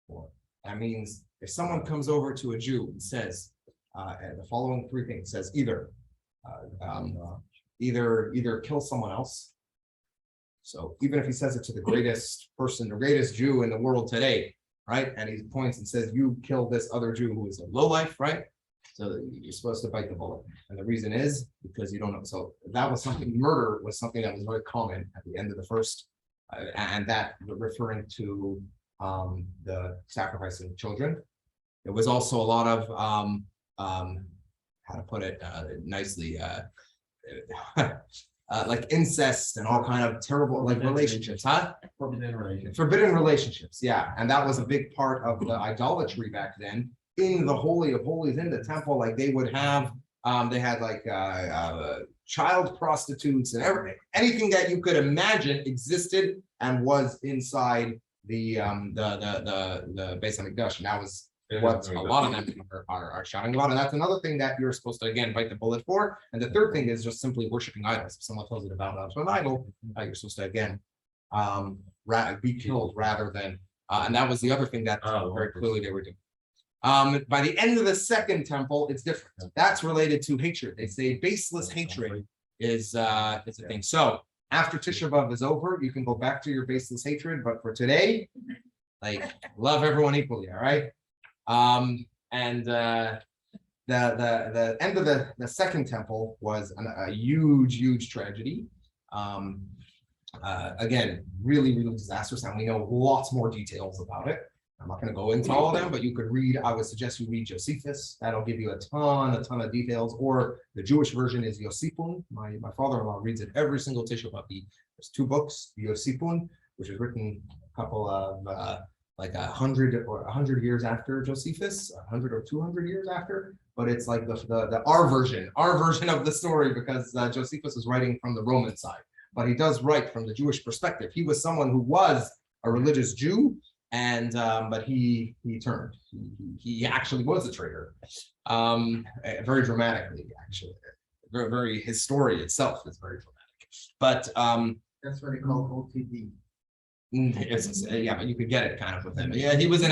for. That means if someone comes over to a Jew and says, the following three things, says either kill someone else. So even if he says it to the greatest person, the greatest Jew in the world today, right? And he points and says, you kill this other Jew who is a lowlife, right? So you're supposed to bite the bullet. And the reason is because you don't know. So that was murder was something that was very common at the end of the first, and that referring to the sacrificing children. It was also a lot of, how to put it nicely, like incest and all kind of terrible relationships, Forbidden relationships, yeah. And that was a big part of the idolatry back then. In the Holy of Holies, in the temple, like they would have, they had like child prostitutes and anything that you could imagine existed and was inside the Beis Hamikdash. And that was what a lot of them are shouting about. And that's another thing that you're supposed to, again, bite the bullet for. And the third thing is just simply worshiping idols. If someone tells you to bow down to an idol, you're supposed to, again, be killed rather than, and that was the other thing that very clearly they were doing. By the end of the second temple, it's different. That's related to hatred. They say baseless hatred is a thing. So after Tisha B'Av is over, you can go back to your baseless hatred. But for today, like, love everyone equally. All right. And the end of the second temple was a huge tragedy. Again, really disastrous, and we know lots more details about it. I'm not going to go into all of them, but you could read. I would suggest you read Josephus. That'll give you a ton of details. Or the Jewish version is Yosipun. My father-in-law reads it every single Tisha B'Av. There's two books, Yosipun, which was written a couple of like 100 years after Josephus, 100 or 200 years after. But it's like the our version of the story, because Josephus was writing from the Roman side, but he does write from the Jewish perspective. He was someone who was a religious Jew. And but he turned. He actually was a traitor, very dramatically. Actually, very his story itself is very dramatic. But that's what they call OTD. Yeah, but you could get it kind of with him. Yeah, he was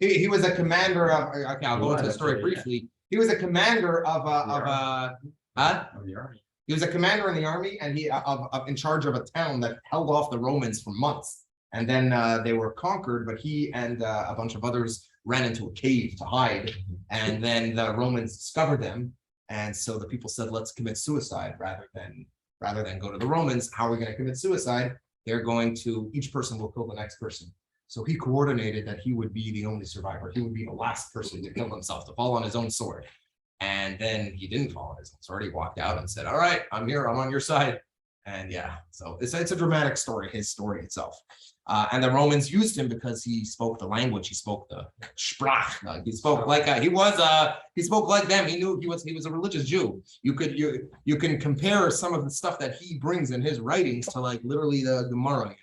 he was a commander of. Okay, I'll go into the story briefly. He was a commander of the army. He was a commander in the army, and he in charge of a town that held off the Romans for months. And then they were conquered, but he and a bunch of others ran into a cave to hide. And then the Romans discovered them. And so the people said, let's commit suicide rather than go to the Romans. How are we going to commit suicide? They're going to, each person will kill the next person. So he coordinated that he would be the only survivor. He would be the last person to kill himself, to fall on his own sword. And then he didn't fall on his own sword. He walked out and said, all right, I'm here. I'm on your side. And yeah, so it's a dramatic story, his story itself. And the Romans used him because he spoke the language. He spoke the sprach. He spoke like he spoke like them. He knew he was a religious Jew. You can compare some of the stuff that he brings in his writings to like literally the Gemara.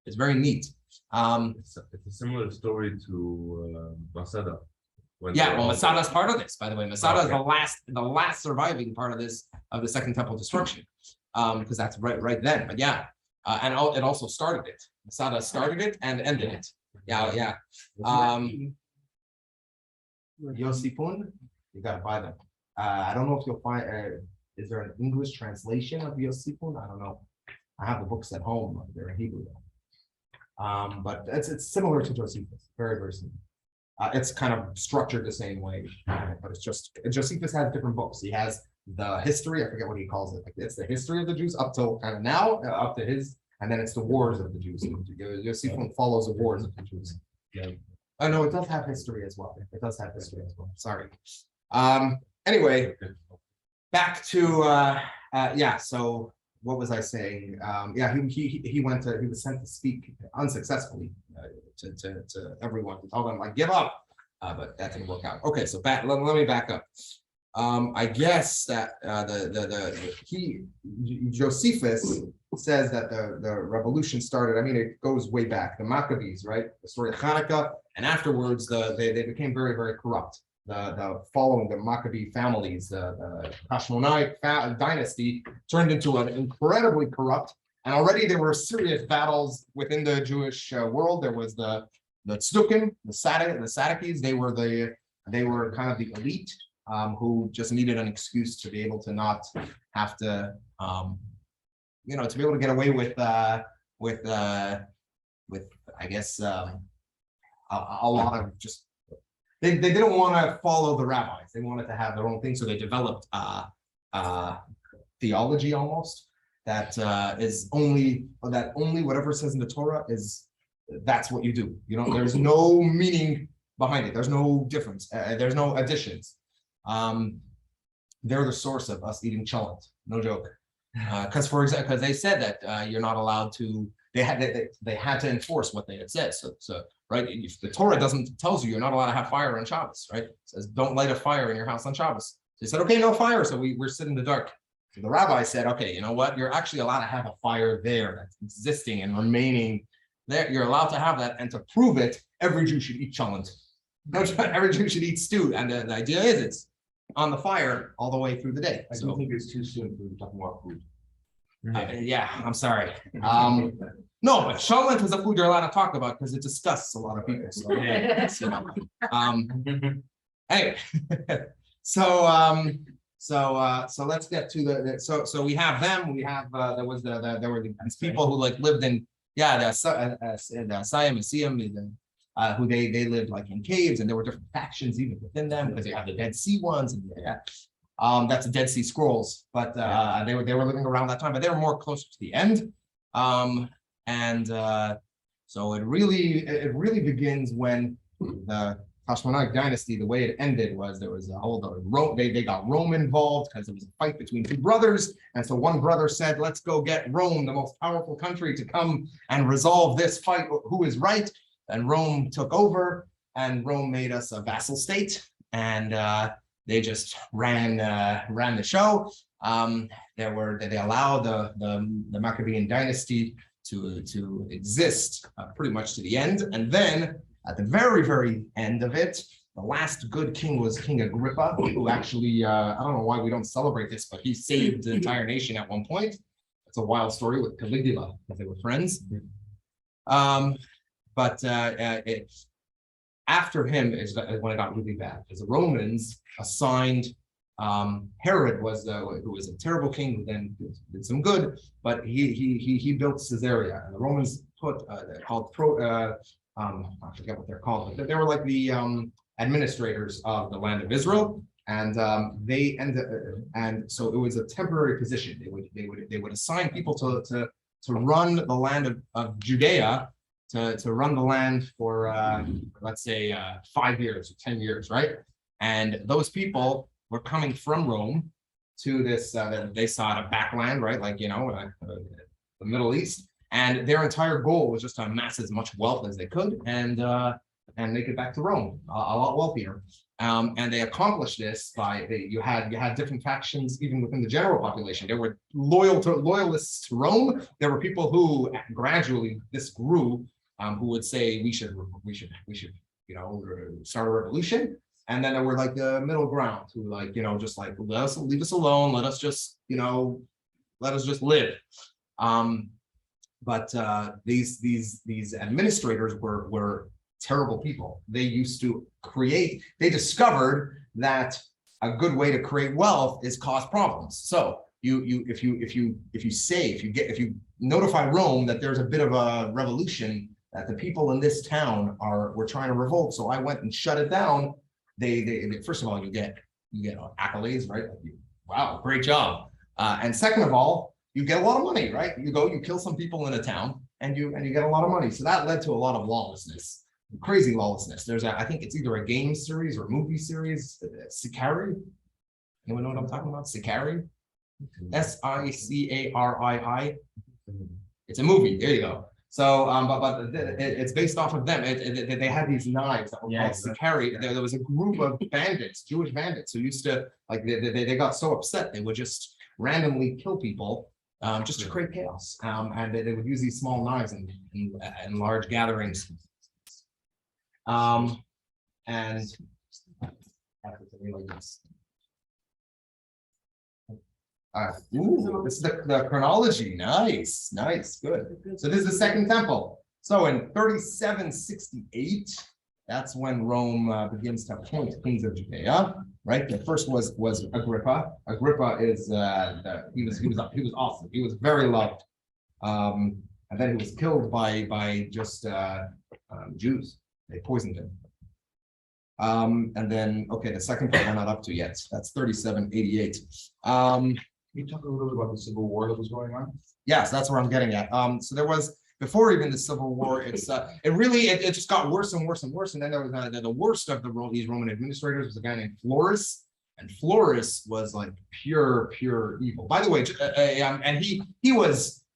It's very neat. It's a similar story to Masada. Yeah, well, Masada is part of this, by the way. Masada is the last surviving part of this, of the Second Temple destruction, because that's right then. But yeah, and it also started it. Masada started it and ended it. Yeah. Yosifun, you gotta buy them. I don't know if you'll find. Is there an English translation of Yosifun? I don't know. I have the books at home. They're in Hebrew. But it's similar to Josephus. Very similar. It's kind of structured the same way, but it's just Josephus has different books. He has the history. I forget what he calls it. Like it's the history of the Jews up till kind of now, up to his, and then it's the wars of the Jews. Josephus follows the wars of the Jews. Yeah. Oh no, it does have history as well. It does have history as well. Sorry. Anyway, back to yeah. So what was I saying? Yeah, he was sent to speak unsuccessfully to everyone, to tell them like give up, but that didn't work out. Okay, so let me back up. I guess that Josephus says that the revolution started. I mean, it goes way back. The Maccabees, right? The story of Hanukkah, and afterwards they became very corrupt. The following the Maccabee families, the Hashmonite dynasty turned into an incredibly corrupt, and already there were serious battles within the Jewish world. There was the Tzdukim, the Sadducees. They were kind of the elite who just needed an excuse to be able to not have to, to be able to get away with I guess a lot of just. They didn't want to follow the rabbis. They wanted to have their own thing, so they developed theology almost that is only whatever it says in the Torah that's what you do. There's no meaning behind it. There's no difference. There's no additions. They're the source of us eating cholent. No joke. Because they said that you're not allowed to. They had to enforce what they had said. So right, if the Torah tells you you're not allowed to have fire on Shabbos, right? It says don't light a fire in your house on Shabbos. They said okay, no fire. So we're sitting in the dark. So the rabbi said, okay, you know what? You're actually allowed to have a fire there that's existing and remaining there. You're allowed to have that, and to prove it, every Jew should eat cholent. Every Jew should eat stew, and the idea is it's on the fire all the way through the day. I don't think it's too soon for talking about food. Yeah, I'm sorry. No, but cholent is a food you're allowed to talk about because it disgusts a lot of people. So, anyway, so let's get to so we have them. We have there were these people who lived in the Siam and Siam, who they lived in caves, and there were different factions even within them because you have the Dead Sea ones and that's the Dead Sea Scrolls, but they were living around that time, but they were more closer to the end. So it really begins when the Hashmonite dynasty, the way it ended was there was they got Rome involved because there was a fight between two brothers, and so one brother said, let's go get Rome, the most powerful country, to come and resolve this fight, who is right, and Rome took over, and Rome made us a vassal state, and they just ran the show. They allowed the Maccabean dynasty to exist pretty much to the end, and then at the very end of it, the last good king was King Agrippa, who actually I don't know why we don't celebrate this, but he saved the entire nation at one point. It's a wild story with Caligula because they were friends. After him is when it got really bad, because the Romans assigned Herod who was a terrible king who then did some good, but he built Caesarea, and the Romans put I forget what they're called, but they were like the administrators of the land of Israel, and so it was a temporary position. They would assign people to run the land of Judea, to run the land for let's say 5 years or 10 years, right? And those people were coming from Rome to this they saw it a backland, right? The Middle East, and their entire goal was just to amass as much wealth as they could and make it back to Rome a lot wealthier. And they accomplished this by you had different factions even within the general population. There were loyalists to Rome. There were people who gradually this grew, who would say we should start a revolution. And then there were like the middle ground who like, just like, leave us alone. Let us just, let us just live. But these administrators were terrible people. They used to they discovered that a good way to create wealth is cause problems. So if you notify Rome that there's a bit of a revolution, that the people in this town were trying to revolt, so I went and shut it down. They first of all, you get accolades, right? Wow, great job. And second of all, you get a lot of money, right? You kill some people in a town, and you get a lot of money. So that led to a lot of lawlessness, crazy lawlessness. There's I think it's either a game series or a movie series, Sicari. Anyone know what I'm talking about? Sicari, Sicarii. It's a movie. There you go. So, but it's based off of them. They had these knives that were called Sicari. There was a group of bandits, Jewish bandits, who used to they got so upset they would just randomly kill people just to create chaos. And they would use these small knives in large gatherings. And this is the chronology. Nice, good. So this is the second temple. So in 3768, that's when Rome begins to appoint kings of Judea. Right. The first was Agrippa. Agrippa is he was awesome. He was very loved. And then he was killed by just Jews. They poisoned him. And then the second part we're not up to yet. That's 3788. Can you talk a little bit about the civil war that was going on? Yes, that's where I'm getting at. So there was, before even the Civil War, it just got worse and worse and worse. And then there was the worst of these Roman administrators was a guy named Florus, and Florus was like pure evil. By the way, and he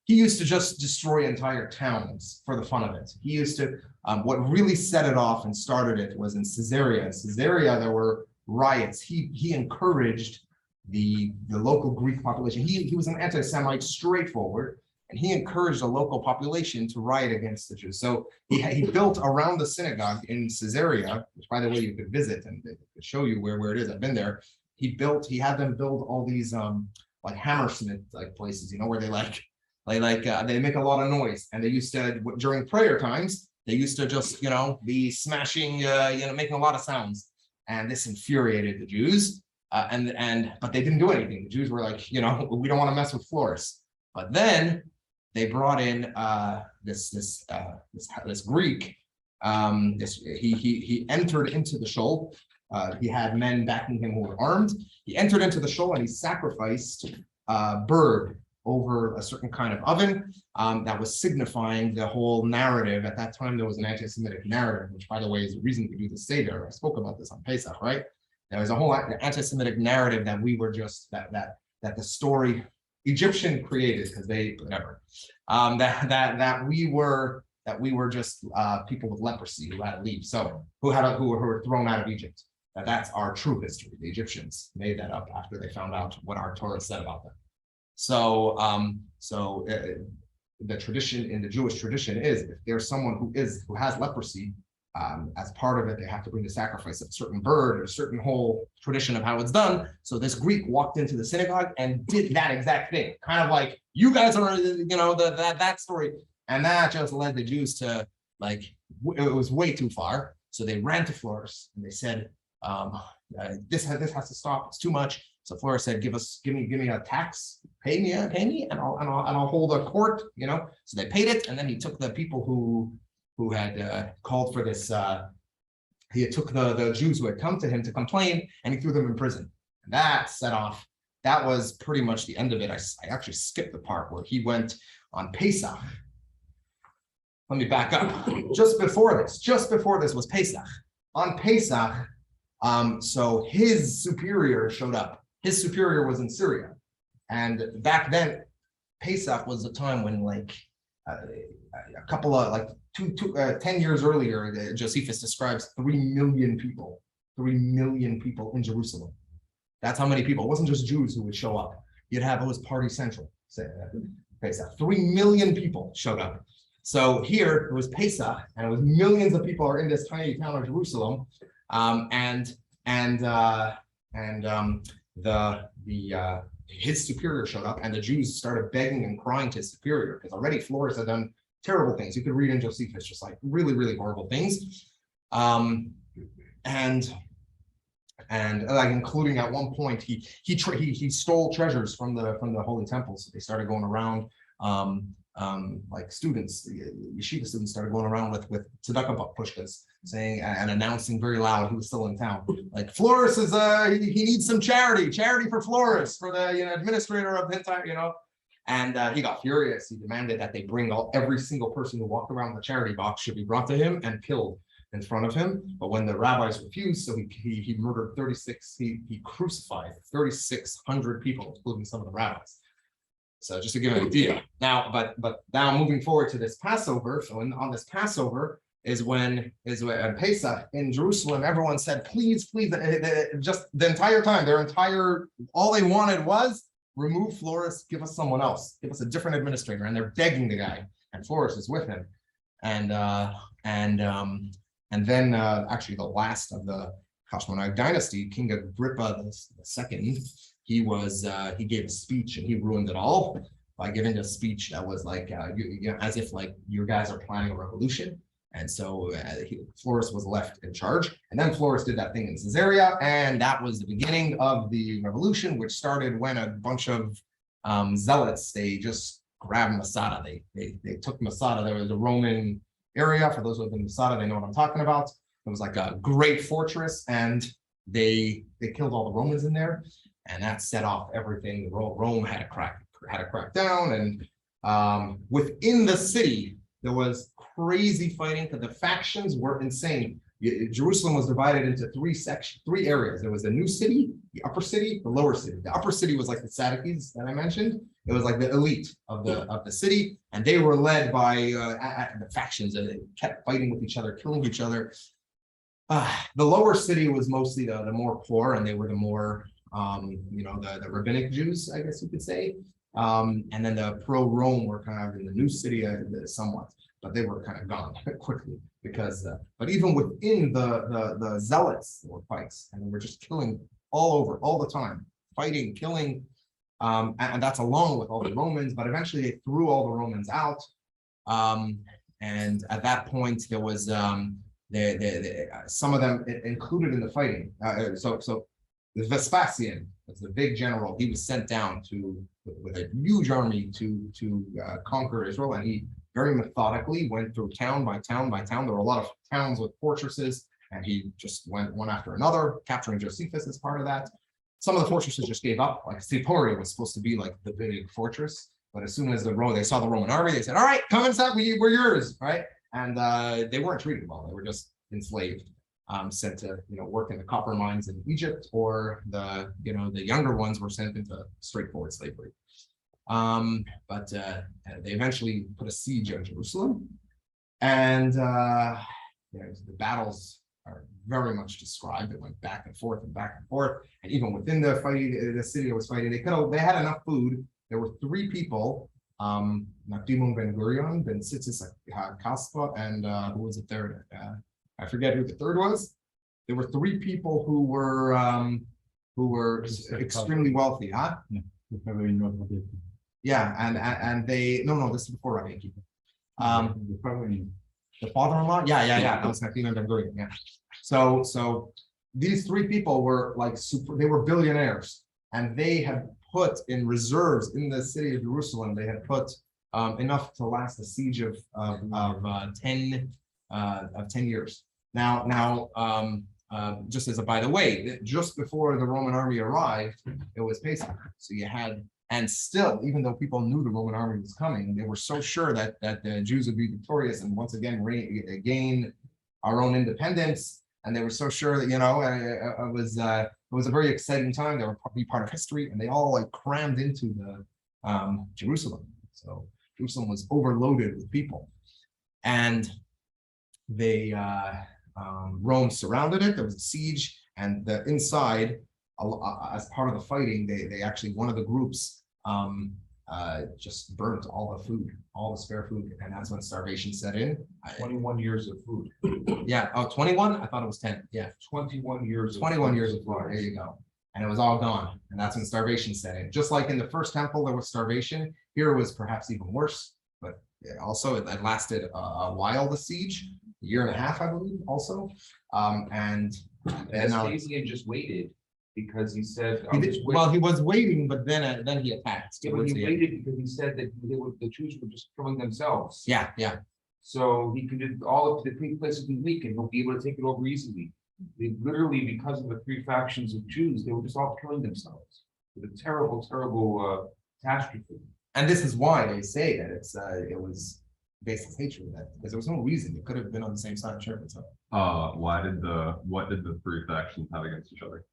used to just destroy entire towns for the fun of it. He used to. What really set it off and started it was in Caesarea. In Caesarea, there were riots. He encouraged the local Greek population. He was an anti-Semite, straightforward, and he encouraged the local population to riot against the Jews. So he built around the synagogue in Caesarea, which by the way you could visit and they could show you where it is. I've been there. He had them build all these like hammersmith like places, where they they make a lot of noise, and they used to during prayer times they used to just be smashing making a lot of sounds, and this infuriated the Jews. But they didn't do anything. The Jews were like, we don't want to mess with Florus. But then they brought in this Greek. He entered into the shoal. He had men backing him who were armed. He entered into the shoal and he sacrificed a bird over a certain kind of oven that was signifying the whole narrative. At that time, there was an anti-Semitic narrative, which, by the way, is the reason we do the Seder. I spoke about this on Pesach, right? There was a whole anti-Semitic narrative that we were just that the story Egyptian created, because they whatever that we were just people with leprosy who had to leave, so who were thrown out of Egypt. That's our true history. The Egyptians made that up after they found out what our Torah said about them. So the tradition in the Jewish tradition is if there's someone who has leprosy. As part of it, they have to bring the sacrifice of a certain bird or a certain whole tradition of how it's done. So this Greek walked into the synagogue and did that exact thing, kind of like you guys are, that story, and that just led the Jews to it was way too far. So they ran to Florus and they said, "This has to stop. It's too much." So Florus said, "Give me a tax, pay me, and I'll hold a court." So they paid it, and then he took the people who had called for this, he took the Jews who had come to him to complain, and he threw them in prison. And that was pretty much the end of it. I actually skipped the part where he went on Pesach. Let me back up. Just before this was Pesach. On Pesach, so his superior showed up. His superior was in Syria. And back then, Pesach was the time when a couple of 10 years earlier, Josephus describes 3 million people in Jerusalem. That's how many people. It wasn't just Jews who would show up. It was Party Central. Pesach. 3 million people showed up. So here it was Pesach, and it was millions of people are in this tiny town of Jerusalem, and his superior showed up, and the Jews started begging and crying to his superior, because already Flores had done terrible things. You could read in Josephus, just like really, really horrible things. And like including at one point he stole treasures from the holy temple. So they started going around, like students, yeshiva students started going around with tzedakah pushkas, saying and announcing very loud he was still in town. Like, Flores is he needs some charity for Flores, for the administrator of the entire, And he got furious. He demanded that they bring every single person who walked around the charity box should be brought to him and killed in front of him. But when the rabbis refused, so he murdered 36. He crucified 3,600 people, including some of the rabbis. So just to give an idea. Now, but now moving forward to this Passover. So on this Passover is when Pesach in Jerusalem, everyone said, please, just the entire time, all they wanted was remove Flores, give us someone else, give us a different administrator, and they're begging the guy, and Flores is with him, and then actually the last of the Hashmonite dynasty, King Agrippa II, he gave a speech and he ruined it all by giving a speech that was like as if like your guys are planning a revolution. And so Flores was left in charge, and then Flores did that thing in Caesarea, and that was the beginning of the revolution, which started when a bunch of zealots, they just grabbed Masada. They took Masada. There was a Roman area. For those who have been in Masada, they know what I'm talking about. It was like a great fortress, and they killed all the Romans in there, and that set off everything. Rome had to crack down, and within the city there was crazy fighting, because the factions were insane. Jerusalem was divided into three areas. There was the new city, the upper city, the lower city. The upper city was like the saddest that I mentioned. It was like the elite of the city, and they were led by the factions, and they kept fighting with each other, killing each other. The lower city was mostly the more poor, and they were the more the rabbinic Jews, I guess you could say. And then the pro-Rome were kind of in the new city somewhat, but they were kind of gone quickly, because but even within the zealots, there were fights, and they were just killing all over, all the time, fighting, killing, and that's along with all the Romans. But eventually they threw all the Romans out, and at that point there was some of them included in the fighting. So Vespasian was the big general. He was sent down with a huge army to conquer Israel, and he very methodically went through town by town by town. There were a lot of towns with fortresses, and he just went one after another, capturing Josephus as part of that. Some of the fortresses just gave up. Like Sipori was supposed to be like the big fortress, but as soon as they saw the Roman army, they said, "All right, come inside. We're yours," right? And they weren't treated well. They were just enslaved, sent to work in the copper mines in Egypt, or the younger ones were sent into straightforward slavery. But they eventually put a siege on Jerusalem, and the battles are very much described. It went back and forth and back and forth, and even within the fighting, the city that was fighting, they had enough food. There were three people, Nakdimun Ben Gurion, Ben Sitzis Kaspa, and who was the third? I forget who the third was. There were three people who were extremely wealthy, huh? Yeah, and they this is before Rabbi Akiva. The father-in-law, yeah, that was Nakdimun Ben Gurion, yeah. So these three people were like they were billionaires, and they had put in reserves in the city of Jerusalem. They had put enough to last a siege of 10 years. Now, just as a by the way, just before the Roman army arrived, it was Pesach. So you had, and still, even though people knew the Roman army was coming, they were so sure that the Jews would be victorious and once again gain our own independence. And they were so sure that it was a very exciting time. They were probably part of history, and they all like crammed into the Jerusalem. So Jerusalem was overloaded with people, and they Rome surrounded it. There was a siege, and the inside, as part of the fighting, they actually, one of the groups just burnt all the food, all the spare food, and that's when starvation set in. 21 years of food. Yeah, oh, 21? I thought it was 10. Yeah, 21 years. 21 years of food. There you go. And it was all gone. And that's when starvation set in. Just like in the first temple, there was starvation. Here it was perhaps even worse. But also, it lasted a while, the siege, a year and a half, I believe, also. And Vespasian just waited because he said, well, he was waiting, but then he attacked. yeah, but he waited because he said that the Jews were just killing themselves. Yeah, yeah. So he could do all of the three places be weak and he'll be able to take it over easily. They literally, because of the three factions of Jews, they were just all killing themselves. With a terrible, terrible catastrophe. And this is why they say that it was baseless hatred, because there was no reason. It could have been on the same side, sure. So. What did the three factions have against each other?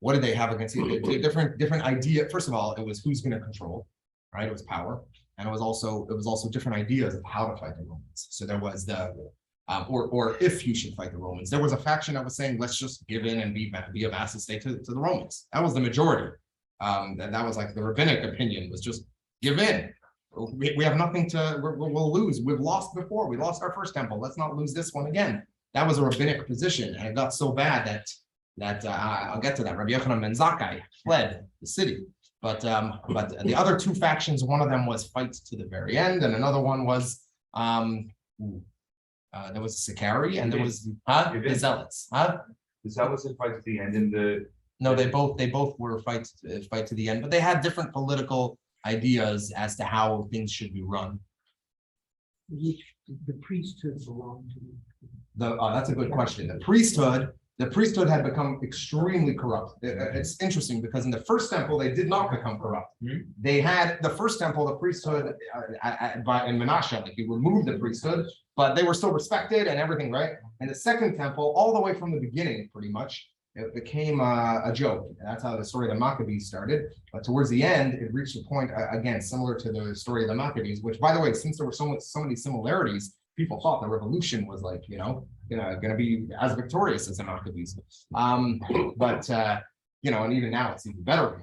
What did they have against it? Different idea. First of all, it was who's going to control, right? It was power, and it was also different ideas of how to fight the Romans. So there was the or if you should fight the Romans. There was a faction that was saying, let's just give in and be a vassal state to the Romans. That was the majority. And that was like the rabbinic opinion, was just give in. We have nothing to, we'll lose. We've lost before. We lost our first temple. Let's not lose this one again. That was a rabbinic position. And it got so bad that I'll get to that. Rabbi Yochanan ben Zakkai fled the city. But the other two factions, one of them was fight to the very end, and another one was there was Sicarii, and there was the Zealots. The Zealots had fight to the end, and no, they both were fight to the end, but they had different political ideas as to how things should be run. Which the priesthood belonged to. That's a good question. The priesthood had become extremely corrupt. It's interesting because in the first temple, they did not become corrupt. They had the first temple, the priesthood in Menashe, like you removed the priesthood, but they were still respected and everything, right? And the second temple, all the way from the beginning, pretty much, it became a joke. And that's how the story of the Maccabees started. But towards the end, it reached a point, again, similar to the story of the Maccabees, which, by the way, since there were so many similarities, people thought the revolution was like, gonna be as victorious as the Maccabees. And even now it's even better.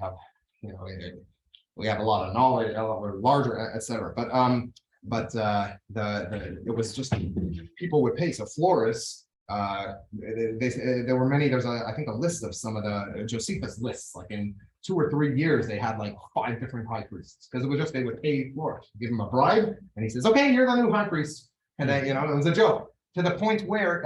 We have a lot of knowledge, a lot larger, etc. But it was just people would pay. So florists, there were many. There's I think a list of some of the Josephus lists. Like in 2 or 3 years, they had like 5 different high priests because it was just they would pay florists, give him a bribe, and he says, "Okay, you're the new high priest." And then, it was a joke to the point where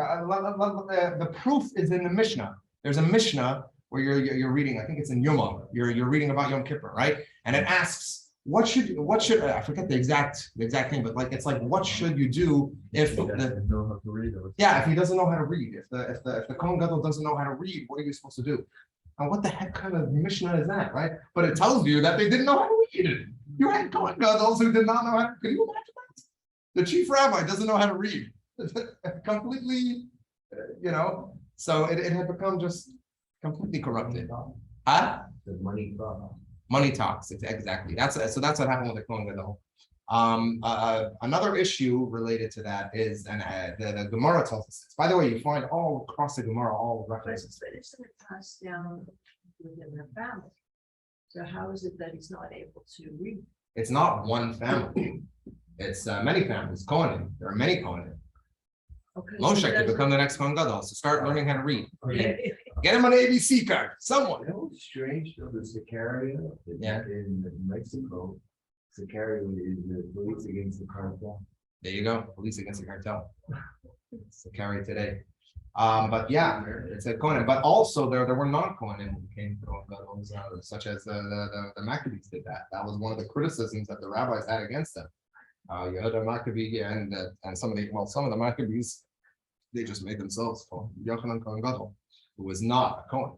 the proof is in the Mishnah. There's a Mishnah where you're reading, I think it's in Yom, you're reading about Yom Kippur, right? And it asks, what should I forget the exact thing, but like, it's like, what should you do if if he doesn't know how to read? If the Kohen Gadol doesn't know how to read, what are you supposed to do? And what the heck kind of Mishnah is that, right? But it tells you that they didn't know how to read. You had Kohen Gadols who did not know how to, could you imagine that? The chief rabbi doesn't know how to read. Completely, so it had become just completely corrupted. The money Talks, exactly. That's what happened with the Kohen Gadol. Another issue related to that is, and the Gemara tells us this. By the way, you find all across the Gemara all references. But it's going to pass down within the family. So how is it that he's not able to read? It's not one family. It's many families. Kohanim. There are many Kohanim. Okay, Moshe so could become the next Kohen Gadol. So start learning how to read. Okay. Get him an ABC card. Someone. You know what's strange though, the Sicarii in Mexico, Sicarii is the police against the cartel. There you go. Police against the cartel. Sicarii today. But yeah, it's a Kohanim. But also there were non-Kohanim who became Kohen Gadols, such as the Maccabees did that. That was one of the criticisms that the rabbis had against them. Yehuda Maccabee and some of the Maccabees, they just made themselves Yochanan Kohen Gadol, who was not a Kohen.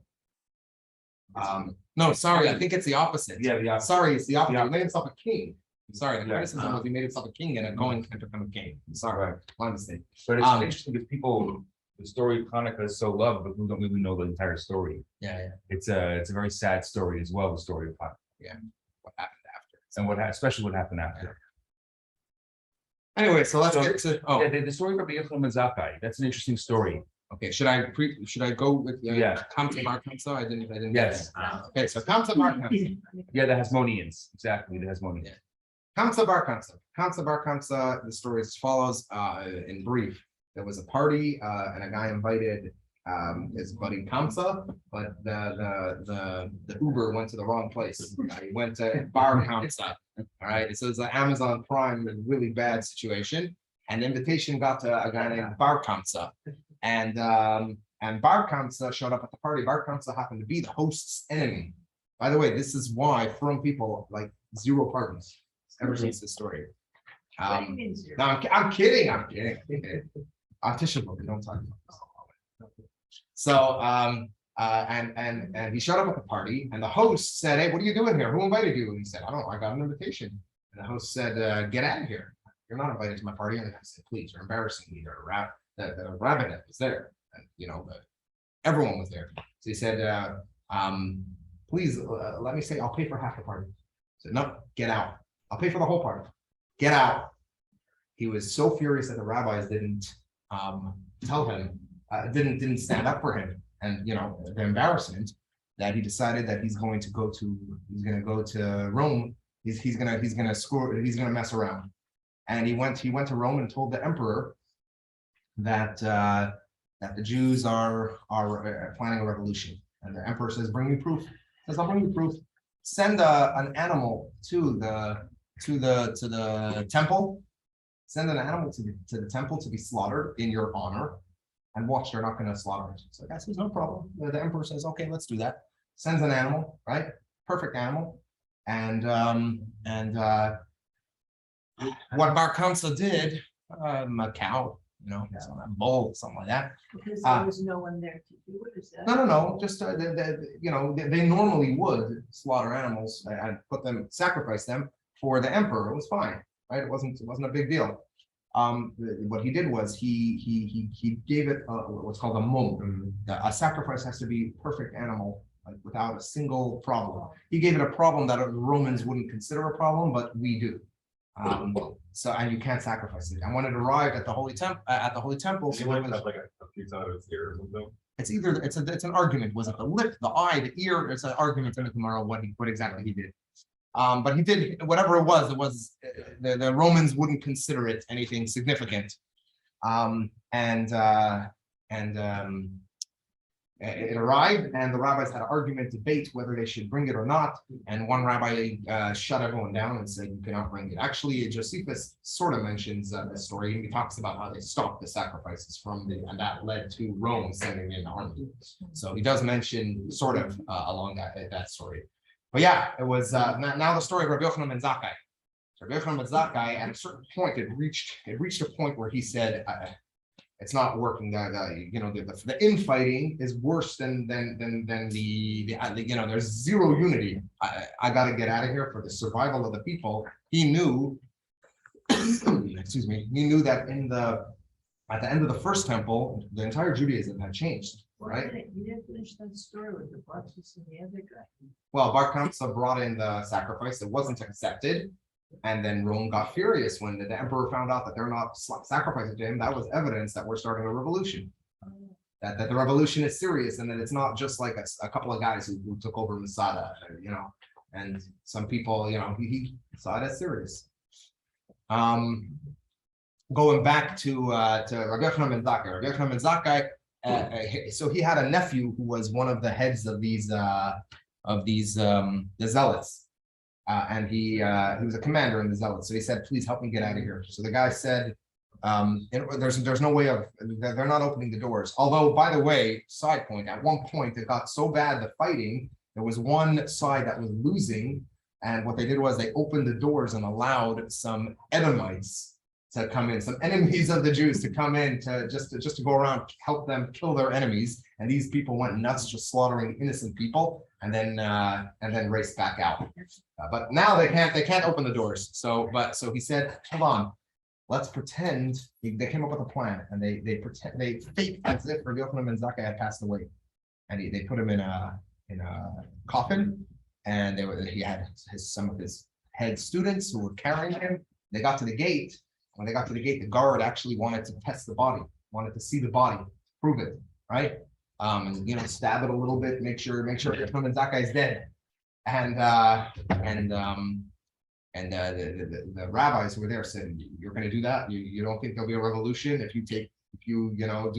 No, sorry, I think it's the opposite. Yeah, the opposite. Sorry, it's the opposite. Yeah. He made himself a king. Sorry, the Yeah. criticism was he made himself a king and a Kohen can't become a king. Sorry, my mistake. But it's interesting because people, the story of Hanukkah is so loved, but we don't really know the entire story. Yeah. It's a very sad story as well. The story of Hanukkah. Yeah. What happened after? And especially what happened after. Anyway, so let's get to The story of Rabbi Yochanan ben Zakkai, that's an interesting story. Okay, should I go with? Yeah. Kamsa Bar Kamsa? I didn't. Yes. Okay, so Kamsa Bar Kamsa. Yeah, the Hasmoneans, exactly, the Hasmoneans. Kamsa Bar Kamsa. Kamsa Bar Kamsa, the story is as follows, in brief. There was a party, and a guy invited his buddy Kamsa, but the Uber went to the wrong place. He went to Bar Kamsa. All right, so it's an Amazon Prime, really bad situation. And the invitation got to a guy named Bar Kamsa. And Bar Kamsa showed up at the party. Bar Kamsa happened to be the host's enemy. By the way, this is why from people like zero parties ever since this story. What do you mean zero? No, I'm kidding. I'm kidding. Tisha B'Av, we don't talk about this. So and he showed up at the party, and the host said, "Hey, what are you doing here? Who invited you?" And he said, "I don't know. I got an invitation." And the host said, "Get out of here. You're not invited to my party." And the guy said, "Please, you're embarrassing me. You're a the rabbinate was there, and everyone was there." So he said, "Please let me say I'll pay for half the party." I said, "No, get out. I'll pay for the whole party. Get out." He was so furious that the rabbis didn't tell him, didn't stand up for him, and the embarrassment, that he decided that he's going to go to Rome. He's gonna mess around, and he went to Rome and told the emperor that the Jews are planning a revolution, and the emperor says, "Bring me proof." He says, "I'll bring you proof. Send an animal to the temple. Send an animal to the temple to be slaughtered in your honor, and watch, they're not going to slaughter it." So the guy says, "No problem." The emperor says, "Okay, let's do that." Sends an animal, right? Perfect animal, and what Bar Kamsa did, a cow, a bull, something like that. Because there was no one there to do it, is that? No. Just they normally would slaughter animals and sacrifice them for the emperor. It was fine, right? It wasn't a big deal. What he did was he gave it what's called a mum. A sacrifice has to be perfect animal, like without a single problem. He gave it a problem that the Romans wouldn't consider a problem, but we do. And you can't sacrifice it. And when it arrived at the Holy Temple, so like a piece out of his ear or something. it's an argument. Was it the lip, the eye, the ear? It's an argument in the Gemara what exactly he did. But he did whatever it was the Romans wouldn't consider it anything significant. It arrived, and the rabbis had an argument, debate whether they should bring it or not. And one rabbi shut everyone down and said, "You cannot bring it." Actually, Josephus sort of mentions the story. He talks about how they stopped the sacrifices and that led to Rome sending in the army. So he does mention sort of along that story. But yeah, it was now the story of Rabbi Yochanan ben Zakkai. Rabbi Yochanan ben Zakkai, at a certain point, it reached a point where he said, "It's not working. The infighting is worse than there's zero unity. I got to get out of here for the survival of the people." He knew, excuse me, he knew that at the end of the first temple, the entire Judaism had changed. Right? You didn't finish that story with the Bartus and the other guy. Well, Bar Kamsa brought in the sacrifice. It wasn't accepted. And then Rome got furious when the emperor found out that they're not sacrificing to him. That was evidence that we're starting a revolution. That the revolution is serious, and that it's not just like a couple of guys who took over Masada, and some people, he saw it as serious. Going back to Rabbi Yochanan ben Zakkai. Rabbi Yochanan ben Zakkai, so he had a nephew who was one of the heads of the Zealots. And he was a commander in the Zealots. So he said, "Please help me get out of here." So the guy said, there's no way they're not opening the doors. Although, by the way, side point, at one point it got so bad, the fighting, there was one side that was losing. And what they did was they opened the doors and allowed some Edomites to come in, some enemies of the Jews to come in just to go around, help them kill their enemies. And these people went nuts, just slaughtering innocent people, and then raced back out. But now they can't open the doors. So he said, "Hold on, let's pretend." They came up with a plan, and they faked as if Rabbi Yochanan ben Zakkai had passed away, and they put him in a coffin, and he had some of his head students who were carrying him. They got to the gate. When they got to the gate, the guard actually wanted to test the body, wanted to see the body. prove it, right? And stab it a little bit, make sure that guy's dead. And the rabbis who were there said, "You're going to do that? You don't think there'll be a revolution if you do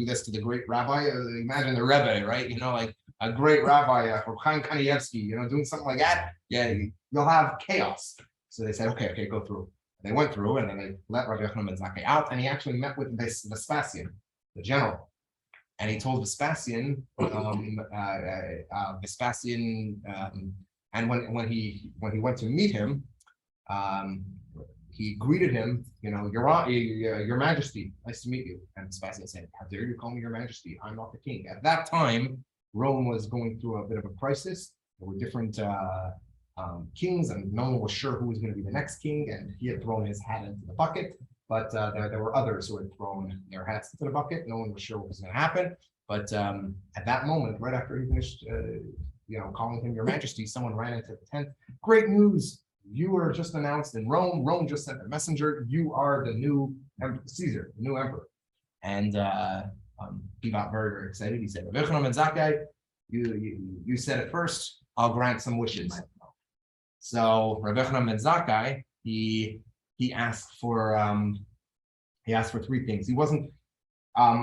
this to the great rabbi? Imagine the Rebbe, right? Like a great rabbi, Chaim Kanievsky, doing something like that. Yeah, you'll have chaos." So they said, "Okay, go through." They went through, and then they let Rabbi Yochanan ben Zakkai out, and he actually met with Vespasian, the general, and he told Vespasian, and when he went to meet him, he greeted him, your Majesty, nice to meet you. And Vespasian said, "How dare you call me your Majesty? I'm not the king." At that time, Rome was going through a bit of a crisis. There were different kings, and no one was sure who was going to be the next king. And he had thrown his hat into the bucket, but there were others who had thrown their hats into the bucket. No one was sure what was going to happen. But at that moment, right after he finished, calling him your Majesty, someone ran into the tent. "Great news! You were just announced in Rome. Rome just sent a messenger. You are the new Caesar, the new emperor." And he got very, very excited. He said, "Rabbi Yochanan ben Zakkai, you said it first. I'll grant some wishes." So Rabbi Yochanan ben Zakkai, he asked for three things. He wasn't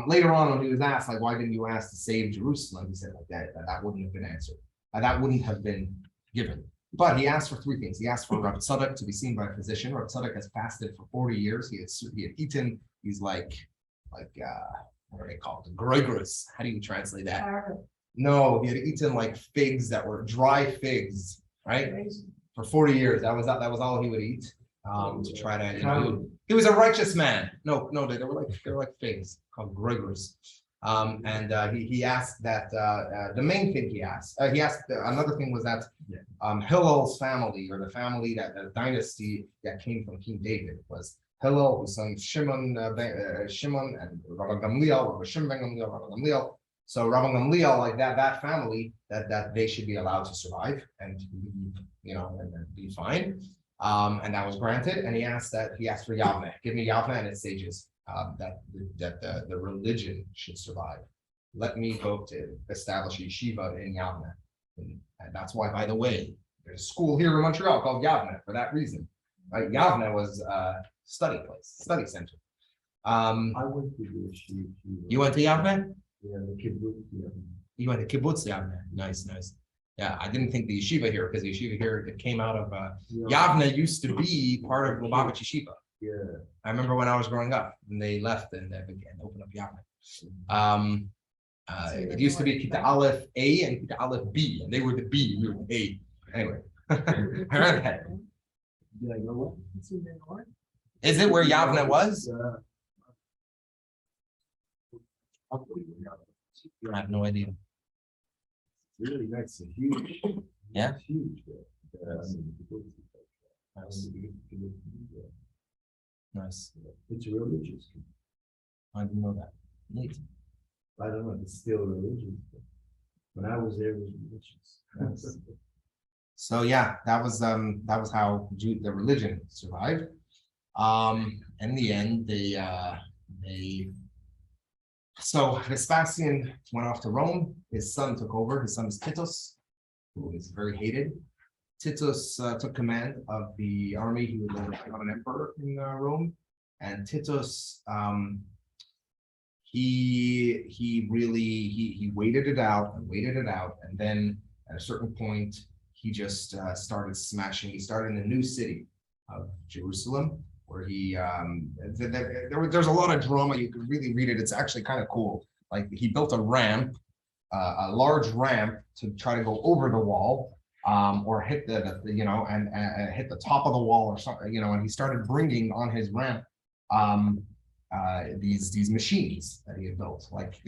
later on when he was asked, like, "Why didn't you ask to save Jerusalem?" He said, like, that wouldn't have been answered. That wouldn't have been given. But he asked for three things. He asked for Rabbi Tzadok to be seen by a physician. Rabbi Tzadok has fasted for 40 years. He had eaten. He's like what are they called? Groigros. How do you translate that? No, he had eaten like figs that were dry figs, right? For 40 years. That was all he would eat. To try to, he was a righteous man. No, they were like figs called groigros. He asked that the main thing he asked another thing was that Hillel's family, or the family the dynasty that came from King David, was Hillel, whose son Shimon and Rabbi Gamliel, Rabbi Shimon ben Gamliel, Rabbi Gamliel. So Rabbi Gamliel, like that family, that they should be allowed to survive and be fine. And that was granted. And he asked for Yavneh, give me Yavneh and its sages, that the religion should survive. Let me go to establish a yeshiva in Yavneh. And that's why, by the way, there's a school here in Montreal called Yavneh for that reason. Right? Yavneh was a study center. I went to the yeshiva. You went to Yavneh? Yeah, the kibbutz. Yeah. You went to kibbutz Yavneh. Nice. Yeah, I didn't think the yeshiva here, because the yeshiva here, it came out of Yavneh used to be part of Lubavitch Yeshiva. Yeah. I remember when I was growing up, and they left and they began to open up Yavneh. It used to be Kita Aleph A and Kita Aleph B, and they were the B, we were the A. Anyway, I read that. Did I know what? Is it where Yavneh was? I have no idea. Really nice and huge. Yeah. It's huge. Nice. It's religious. I didn't know that. Neat. I don't know if it's still religious. When I was there, it was religious. So yeah, that was how the religion survived. In the end, so Vespasian went off to Rome. His son took over. His son is Titus, who is very hated. Titus took command of the army. He was not an emperor in Rome, and Titus he waited it out, and then at a certain point he just started smashing. He started in the new city of Jerusalem, where there's a lot of drama. You can really read it. It's actually kind of cool. Like, he built a ramp, a large ramp, to try to go over the wall, or hit and hit the top of the wall or something, and he started bringing on his ramp these machines that he had built, like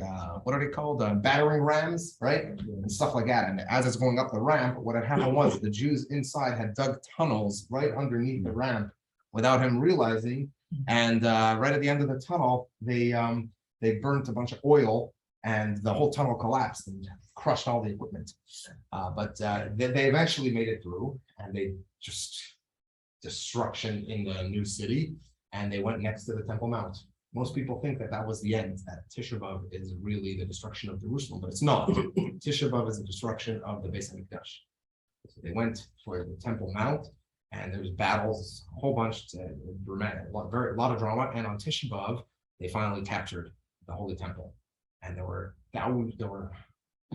what are they called, battering rams, right, and stuff like that. And as it's going up the ramp, what had happened was the Jews inside had dug tunnels right underneath the ramp without him realizing, and right at the end of the tunnel, they burnt a bunch of oil, and the whole tunnel collapsed and crushed all the equipment. But they eventually made it through, and they just destruction in the new city, and they went next to the Temple Mount. Most people think that that was the end, that Tisha B'Av is really the destruction of Jerusalem, but it's not. Tisha B'Av is the destruction of the Beis Hamikdash. So they went for the Temple Mount, and there was battles, a whole bunch, dramatic, a lot of drama. And on Tisha B'Av, they finally captured the Holy Temple, and there were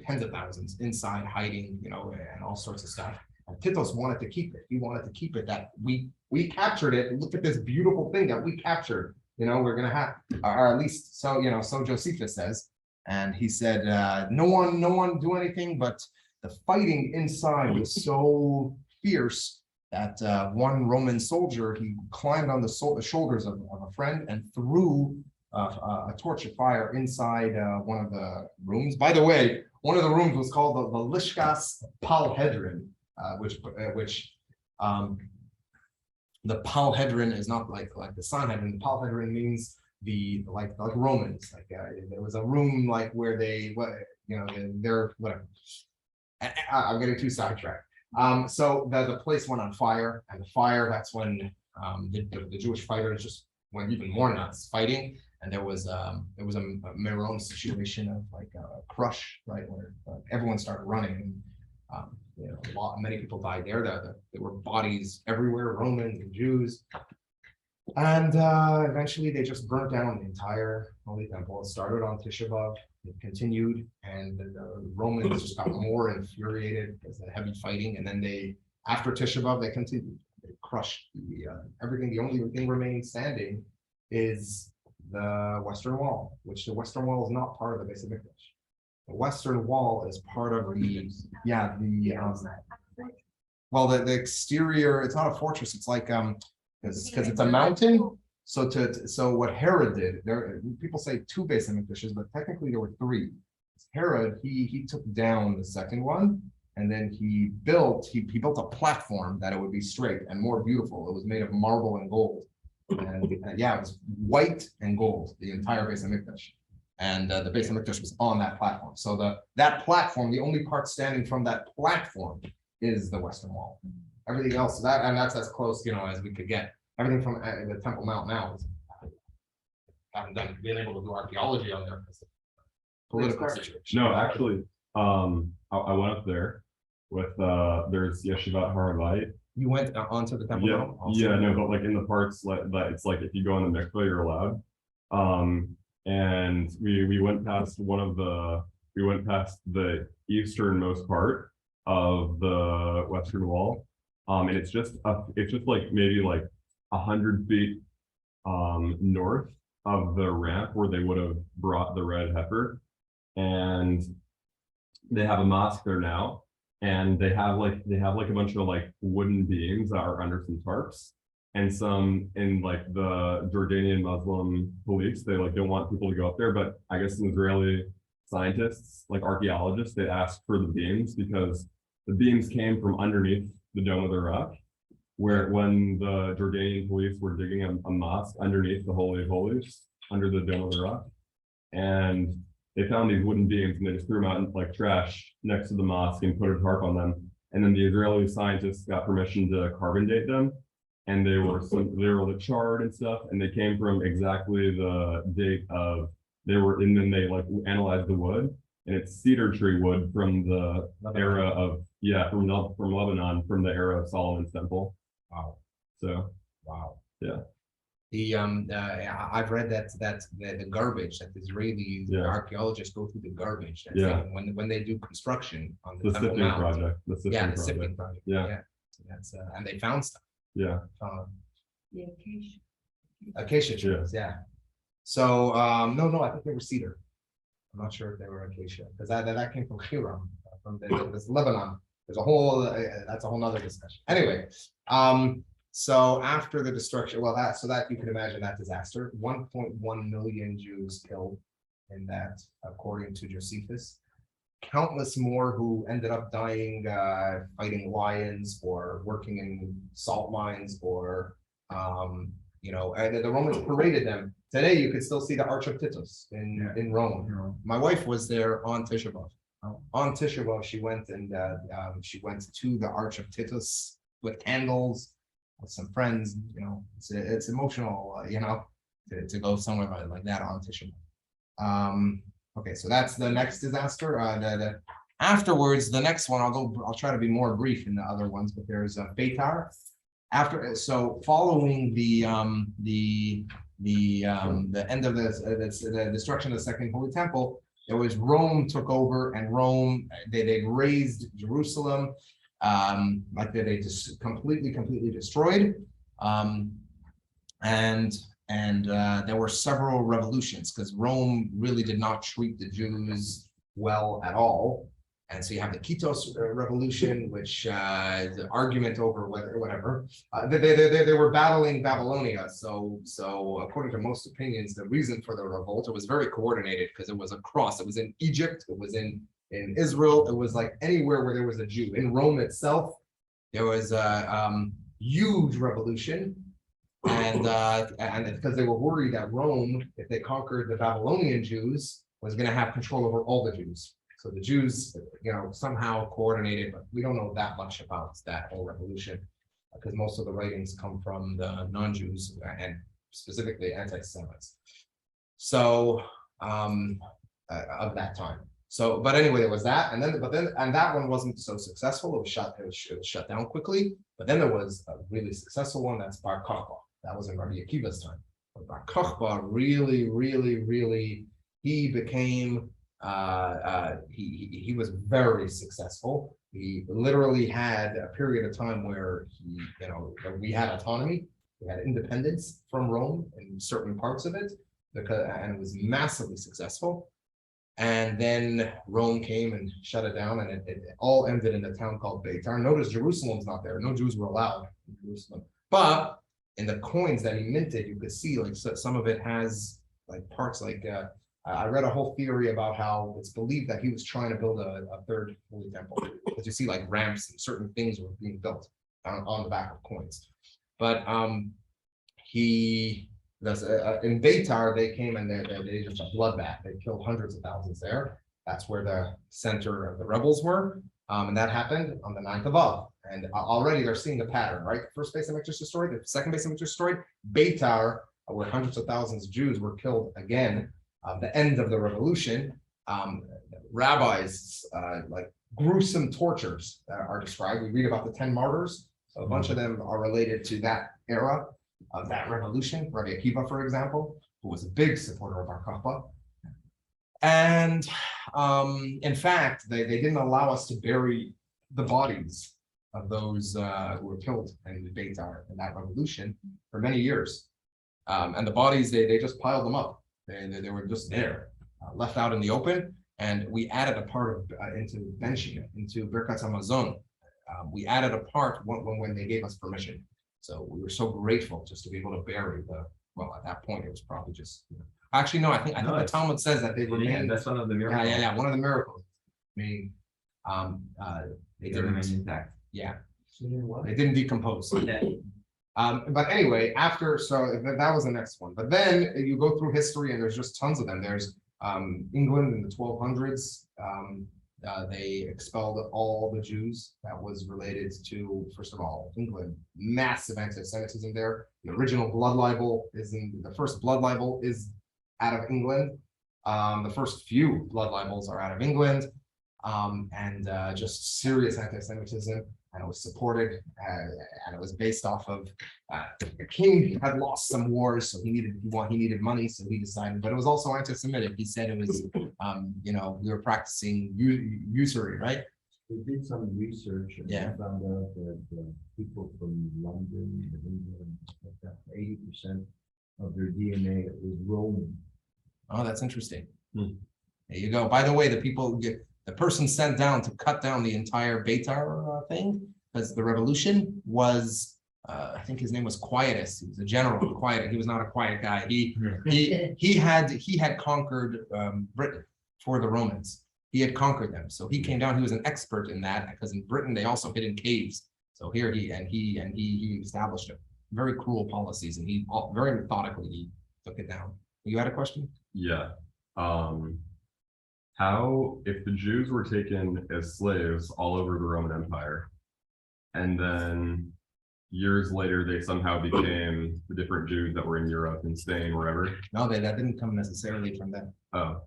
tens of thousands inside hiding, and all sorts of stuff. And Titus wanted to keep it. He wanted to keep it. That we captured it. Look at this beautiful thing that we captured. We're gonna have, or at least so. So Josephus says, and he said, no one do anything, but the fighting inside was so fierce that one Roman soldier, he climbed on the shoulders of a friend and threw a torch of fire inside one of the rooms. By the way, one of the rooms was called the Lishkas Palhedrin, which the Palhedrin is not like the Sanhedrin. The Palhedrin means the like Romans. There was a room where they're whatever. I'm getting too sidetracked. So the place went on fire, and the fire, that's when the Jewish fighters just went even more nuts fighting. And there was a Meron situation of a crush, right, where everyone started running. Many people died there. There were bodies everywhere, Romans and Jews. And eventually they just burnt down the entire Holy Temple. It started on Tisha B'Av, it continued, and the Romans just got more infuriated because of the heavy fighting. And then after Tisha B'Av, they continued. They crushed everything. The only thing remaining standing is the Western Wall, which the Western Wall is not part of the Beis Hamikdash. The Western Wall is part of the exterior. It's not a fortress. It's like because it's a mountain. So what Herod did, people say 2 Beis Hamikdashes, but technically there were 3. Herod, he took down the second one, and then he built a platform that it would be straight and more beautiful. It was made of marble and gold, and it was white and gold, the entire Beis Hamikdash. And the Beis Hamikdash was on that platform. So that platform, the only part standing from that platform is the Western Wall. Everything else, that's as close, as we could get. Everything from the Temple Mount now is, haven't been able to do archaeology on there because of political situation. No, actually, I went up there with there's Yeshivat Haravite. You went onto the Temple Mount? Yeah, no, but in the parts that it's if you go in the mikveh, you're allowed. And we went past the easternmost part of the Western Wall, and it's just maybe 100 feet north of the ramp where they would have brought the red heifer, and they have a mosque there now, and they have a bunch of wooden beams that are under some tarps. And some in the Jordanian Muslim police, they don't want people to go up there, but I guess some Israeli scientists, archaeologists, they asked for the beams because the beams came from underneath the Dome of the Rock, where when the Jordanian police were digging a mosque underneath the Holy of Holies, under the Dome of the Rock, and they found these wooden beams and they just threw them out in trash next to the mosque and put a tarp on them. And then the Israeli scientists got permission to carbon date them. And they were charred and stuff, and they came from exactly the date and then they analyzed the wood, and it's cedar tree wood from the era of from Lebanon, from the era of Solomon's temple. Wow. So yeah. I've read that the garbage that Israeli archaeologists go through the garbage. When they do construction on the Temple Mount project. The sifting project. Yeah. That's and they found stuff. The Acacia trees, yeah. So no, I think they were cedar. I'm not sure if they were acacia because that came from Hiram, from this Lebanon. There's a whole that's a whole nother discussion. Anyway, so after the destruction, so that you can imagine that disaster. 1.1 million Jews killed in that, according to Josephus. Countless more who ended up dying fighting lions or working in salt mines or and the Romans paraded them. Today you could still see the Arch of Titus in Rome. My wife was there on Tisha B'Av. On Tisha B'Av, she went to the Arch of Titus with candles with some friends. It's emotional, to go somewhere like that on Tisha B'Av. Okay, so that's the next disaster. Afterwards, the next one, I'll try to be more brief in the other ones, but there's Beitar. Following the end of the destruction of the Second Holy Temple, it was Rome took over, and Rome they razed Jerusalem, like they just completely destroyed, and there were several revolutions because Rome really did not treat the Jews well at all. And so you have the Kitos revolution, which the argument over whatever they were battling Babylonia. So according to most opinions, the reason for the revolt, it was very coordinated because it was across. It was in Egypt. It was in Israel. It was like anywhere where there was a Jew. In Rome itself, there was a huge revolution, and because they were worried that Rome, if they conquered the Babylonian Jews, was going to have control over all the Jews. So the Jews, somehow coordinated, but we don't know that much about that whole revolution because most of the writings come from the non-Jews and specifically anti-Semites. So of that time. So, but anyway, there was that, and that one wasn't so successful. It was shut down quickly. But then there was a really successful one. That's Bar Kokhba. That was in Rabbi Akiva's time. But Bar Kokhba really, he became. He was very successful. He literally had a period of time where we had autonomy, we had independence from Rome in certain parts of it, and it was massively successful. And then Rome came and shut it down, and it all ended in a town called Beitar. Notice Jerusalem's not there. No Jews were allowed in Jerusalem. But in the coins that he minted, you could see like some of it has like parts like. I read a whole theory about how it's believed that he was trying to build a third holy temple, because you see like ramps and certain things were being built on the back of coins. But in Beitar, they came and they just a bloodbath. They killed hundreds of thousands there. That's where the center of the rebels were, and that happened on the 9th of Av. And already they're seeing the pattern, right? The first base image destroyed, the second base image destroyed. Beitar, where hundreds of thousands of Jews were killed again. The end of the revolution, rabbis, like gruesome tortures are described. We read about the 10 martyrs. So a bunch of them are related to that era of that revolution. Rabbi Akiva, for example, who was a big supporter of Bar Kokhba. And in fact, they didn't allow us to bury the bodies of those who were killed in Beitar in that revolution for many years. And the bodies, they just piled them up. They were just there, left out in the open, and we added a part of into benching, into Birkat Hamazon. We added a part when they gave us permission. So we were so grateful just to be able to bury well, at that point, it was probably just, actually, no, I think the Talmud says that they remained. That's one of the miracles. Yeah, one of the miracles. I mean, they They remain intact. Yeah, they didn't decompose. But anyway, that was the next one. But then you go through history and there's just tons of them. There's England in the 1200s. They expelled all the Jews. That was related to, first of all, England, massive anti-Semitism there. The original blood libel the first blood libel is out of England. The first few blood libels are out of England, and just serious anti-Semitism. And it was supported, and it was based off of the king had lost some wars, so he needed money, so he decided. But it was also anti-Semitic. He said it was, we were practicing usury, right? We did some research and found out that people from London and England, 80% of their DNA is Roman. Oh, that's interesting. There you go. By the way, the person sent down to cut down the entire Beitar thing, because the revolution was, I think his name was Quietus. He was a general. Quiet. He was not a quiet guy. He had conquered Britain for the Romans. He had conquered them. So he came down. He was an expert in that, because in Britain they also hid in caves. So here he established very cruel policies, and he very methodically he took it down. You had a question? Yeah. How, if the Jews were taken as slaves all over the Roman Empire, and then years later, they somehow became the different Jews that were in Europe and Spain, wherever. No, that didn't come necessarily from them. Oh,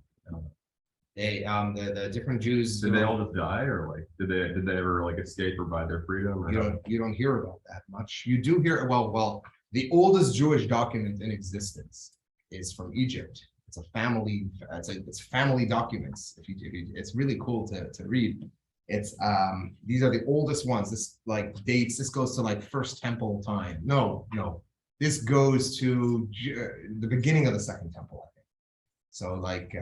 They, the different Jews. did they all just die, or like, did they ever like escape or buy their freedom? Or You don't hear about that much. You do hear, well, the oldest Jewish document in existence is from Egypt. It's a family, it's family documents. If you it's really cool to read. It's these are the oldest ones. This like dates, this goes to like first temple time. No. This goes to the beginning of the second temple, I think. So like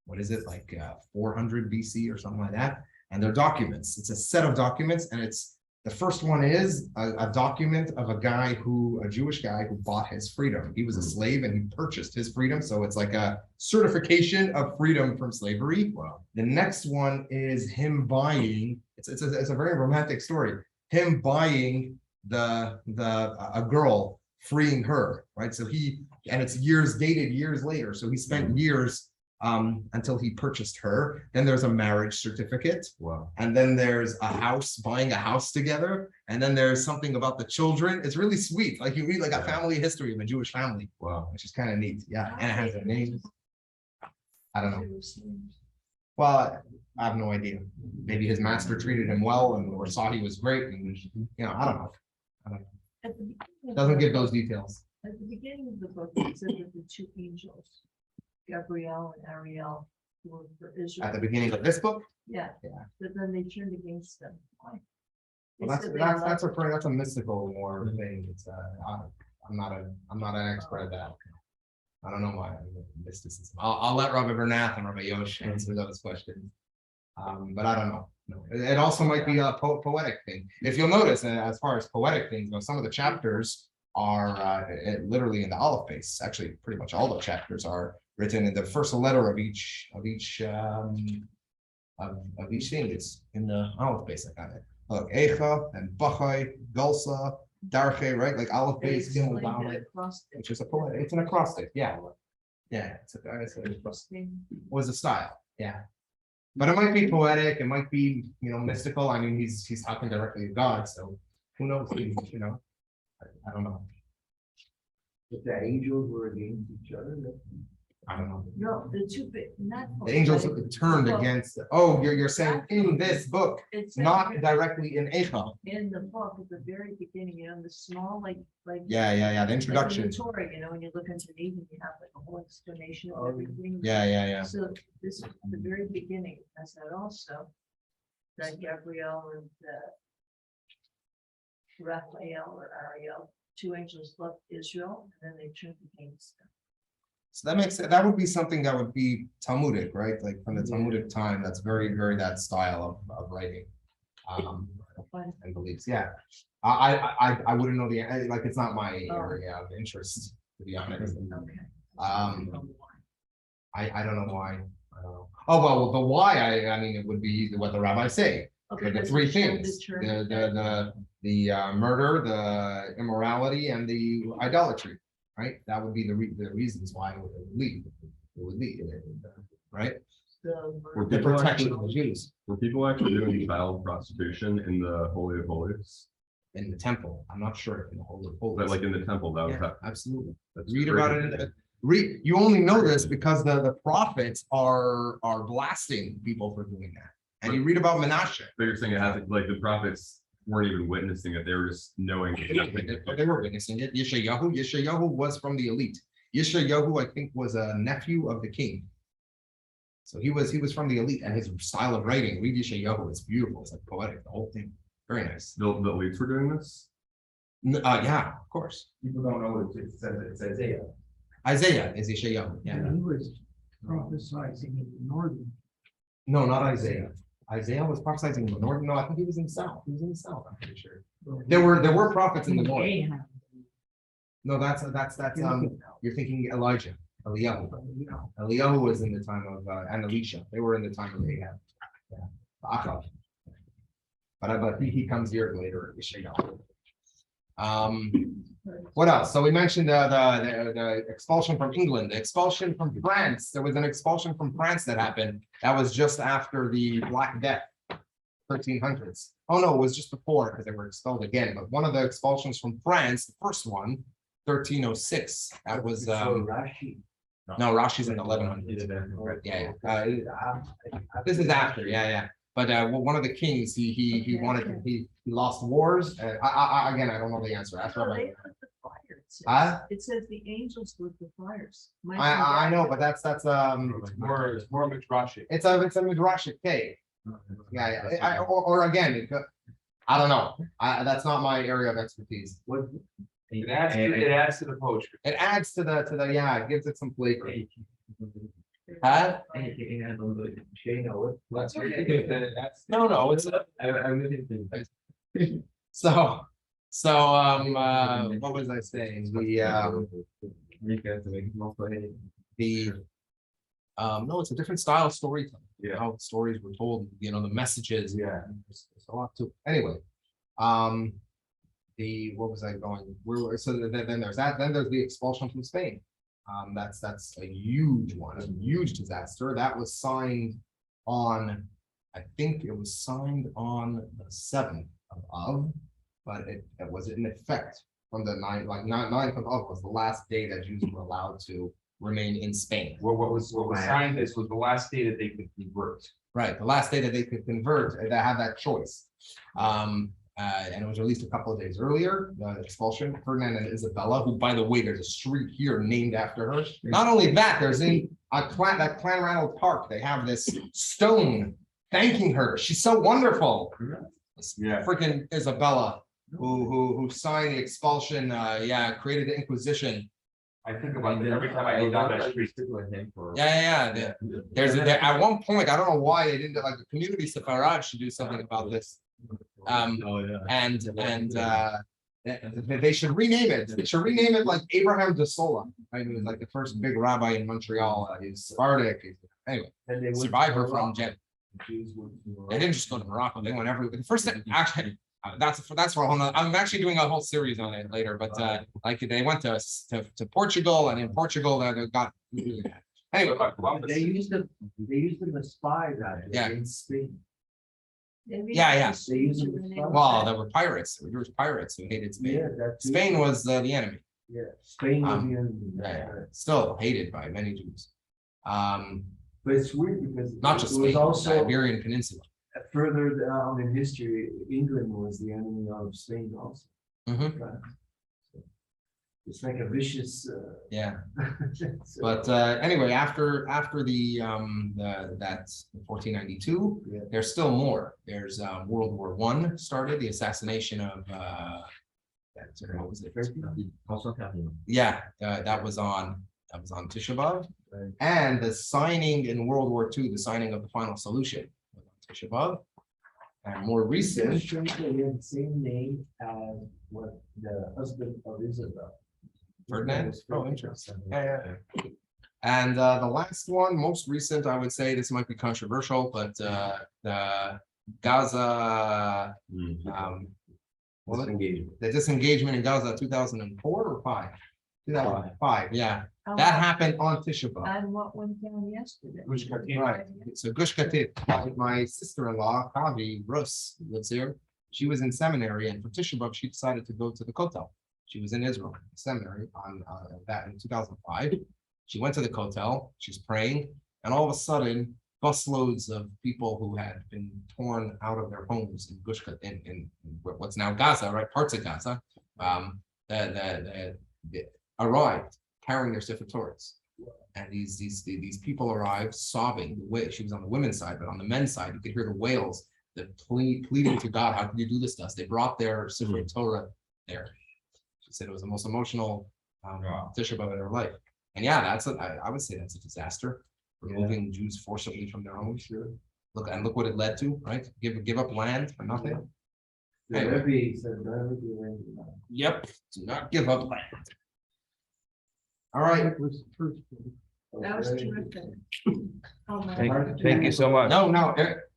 what is it, like 400 BC or something like that? And they're documents. It's a set of documents, and it's the first one is a document of a Jewish guy who bought his freedom. He was a slave and he purchased his freedom. So it's like a certification of freedom from slavery. Wow. The next one is him buying. It's a very romantic story. Him buying a girl, freeing her, right? So it's dated years later. So he spent years until he purchased her. Then there's a marriage certificate. wow. And then there's buying a house together. And then there's something about the children. It's really sweet. Like you read like a family history of a Jewish family. Wow. Which is kind of neat. Yeah. And it has their names. I don't know. Well, I have no idea. Maybe his master treated him well or saw he was great. And, I don't know. At the beginning of Doesn't the- give those details. At the beginning of the book, it said that the two angels, Gabriel and Ariel, were for Israel. At the beginning of this book. Yeah. Yeah. But then they turned against them. Why? They Well, said they that's loved- a mystical more thing. It's I'm not an expert at that. I don't know why mysticism. I'll let Rabbi Bernath and Rabbi Yosh answer those questions. But I don't know. No. It also might be a poetic thing. If you'll notice, as far as poetic things go, some of the chapters are literally in the olive base. Actually, pretty much all the chapters are written in the first letter of each thing. It's in the olive base. I got it. Look, Eicha and Bachai, Galsa, Darche, right? Like olive they base, Gimel, explained it Dalet, across the- which is a poet. It's an acrostic. Yeah. It's was a style. Yeah. But it might be poetic. It might be, mystical. I mean, he's talking directly to God. So who knows? I don't know. But the angels were against each other. I don't know. No, the two big, not. The angels turned Well, against. You're saying in this book, It's not directly in Eicha. in the book at the very beginning, the small, like. Yeah. The like in introduction. the Torah, when you look underneath and you have like a whole explanation Oh, of everything. Yeah. So this is the very beginning, as that also, that Gabriel and Raphael or Ariel, two angels left Israel, and then they turned against them. So that would be something that would be Talmudic, right? Like from the Talmudic time, that's very, very that style of writing. And beliefs, yeah. I wouldn't know like it's not my area of interest, to be honest. Okay. I don't know why. I don't know. Oh, well, the why, I mean, it would be what the rabbis say. Okay, The does three it show things, the murder, the immorality, and the idolatry, right? That would be the reasons why it would lead. It would lead, right? Were The people protection actually- of the Jews Were people actually doing child prostitution in the Holy of Holies? in the temple. I'm not sure if in the Holy of Holies. But like in the temple, that was Yeah, absolutely. that's Read about it. You only know this because the prophets are blasting people for doing that. And you read about Menashe. But you're saying it has like the prophets weren't even witnessing it; they were just knowing. They were witnessing it. Yeshayahu was from the elite. Yeshayahu, I think, was a nephew of the king. So he was from the elite, and his style of writing, read Yeshayahu, it's beautiful. It's like poetic, the whole thing. Very nice. The elites were doing this. Yeah, of course. People don't know what it says. It says Isaiah. Isaiah is Yeshayahu. Yeah. He was prophesizing in the northern. No, not Isaiah. Isaiah was prophesying in the north. No, I think he was in the south. He was in the south, I'm pretty sure. There were prophets in the north. No, that's you're thinking Elijah, Eliyahu. Eliyahu was in the time of and Elisha. They were in the time of Ahab. Yeah. Achab. But he comes years later. What else? So we mentioned the expulsion from England, the expulsion from France. There was an expulsion from France that happened. That was just after the Black Death, 1300s. Oh, no, it was just before, because they were expelled again, but one of the expulsions from France, the first one, 1306, that was, Rashi. no, Rashi's in 1100. Yeah, this is after, yeah. But one of the kings, he wanted, he lost wars. Again, I don't know the answer. After No, they lit the fire, it says. Huh? It says the angels lit the fires. I know, but that's It's more midrashic. it's a midrashic cave. Yeah. Or again, I don't know. That's not my area of expertise. What? It adds to the poetry. It adds to the yeah, it gives it some flavor. Huh? That's No, it's so what was I saying? No, it's a different style of storytelling. Yeah. How stories were told, the messages. Yeah. There's a lot to anyway. What was I going? So then there's that. Then there's the expulsion from Spain. That's a huge one, a huge disaster. That was signed on, I think it was signed on the 7th of Av, but it was in effect from the 9th of Av was the last day that Jews were allowed to remain in Spain. What was signed, this was the last day that they could convert. Right, the last day that they could convert, they had that choice. And it was released a couple of days earlier, the expulsion. Ferdinand and Isabella, who, by the way, there's a street here named after her. Not only that, there's in that Clanranald Park, they have this stone thanking her. She's so wonderful. Yeah. Freaking Isabella, who signed the expulsion, created the Inquisition. I think about it every time I go down that street. Yeah. There's at one point, I don't know why they didn't, like the community Sepharad should do something about this. They should rename it. They should rename it like Abraham de Sola. Right? He was like the first big rabbi in Montreal. He's Sephardic. Anyway, survivor from Jet. They didn't just go to Morocco. They went everywhere. The first thing, actually, that's for a whole nother. I'm actually doing a whole series on it later. But like they went to Portugal, and in Portugal they got. Anyway, They used them as spies in Spain. Yeah. They used them as spies. Well, there were pirates. There were pirates who hated Spain. Yeah, that too. Spain was the enemy. Yeah, Spain was the enemy. Still hated by many Jews. But it's weird because Not just it was Spain, also the Iberian Peninsula. further down in history, England was the enemy of Spain also. Mhm. So it's like a vicious. Yeah, So- but anyway, after the that 1492, Yeah. there's still more. There's World War I started, the assassination of what was it? Yeah, that was on Tisha B'Av. Right. And the signing in World War II, the signing of the final solution was on Tisha B'Av. And more recent, It's strange that he had the same name as what the husband of Isabel. Ferdinand. Oh, interesting. Yeah. And the last one, most recent, I would say this might be controversial, but the Gaza, the disengagement in Gaza, 2004 or 5? 2005. Yeah, that happened on Tisha B'Av. And what went down yesterday? Gush Katif. Right. So Gush Katif, my sister-in-law, Kavi Rus, lives here. She was in seminary, and for Tisha B'Av, she decided to go to the Kotel. She was in Israel seminary on that in 2005. She went to the Kotel. She's praying, and all of a sudden, busloads of people who had been torn out of their homes in Gush Katif, in what's now Gaza, right, parts of Gaza, arrived carrying their Sefer Torahs. And these people arrived sobbing. She was on the women's side, but on the men's side, you could hear the wails, the pleading to God, how can you do this to us? They brought their Sefer Torah there. She said it was the most emotional Tisha B'Av in her life. And yeah, I would say that's a disaster. Removing Jews forcibly from their homes. Look what it led to, right? Give up land for nothing. Anyway. Yep, do not give up land. All right. That was terrific. Oh, my God. Thank you so much. No,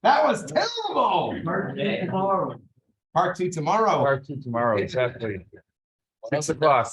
that was terrible. Tomorrow. Part 2 tomorrow. Part 2 tomorrow, exactly. 6 o'clock.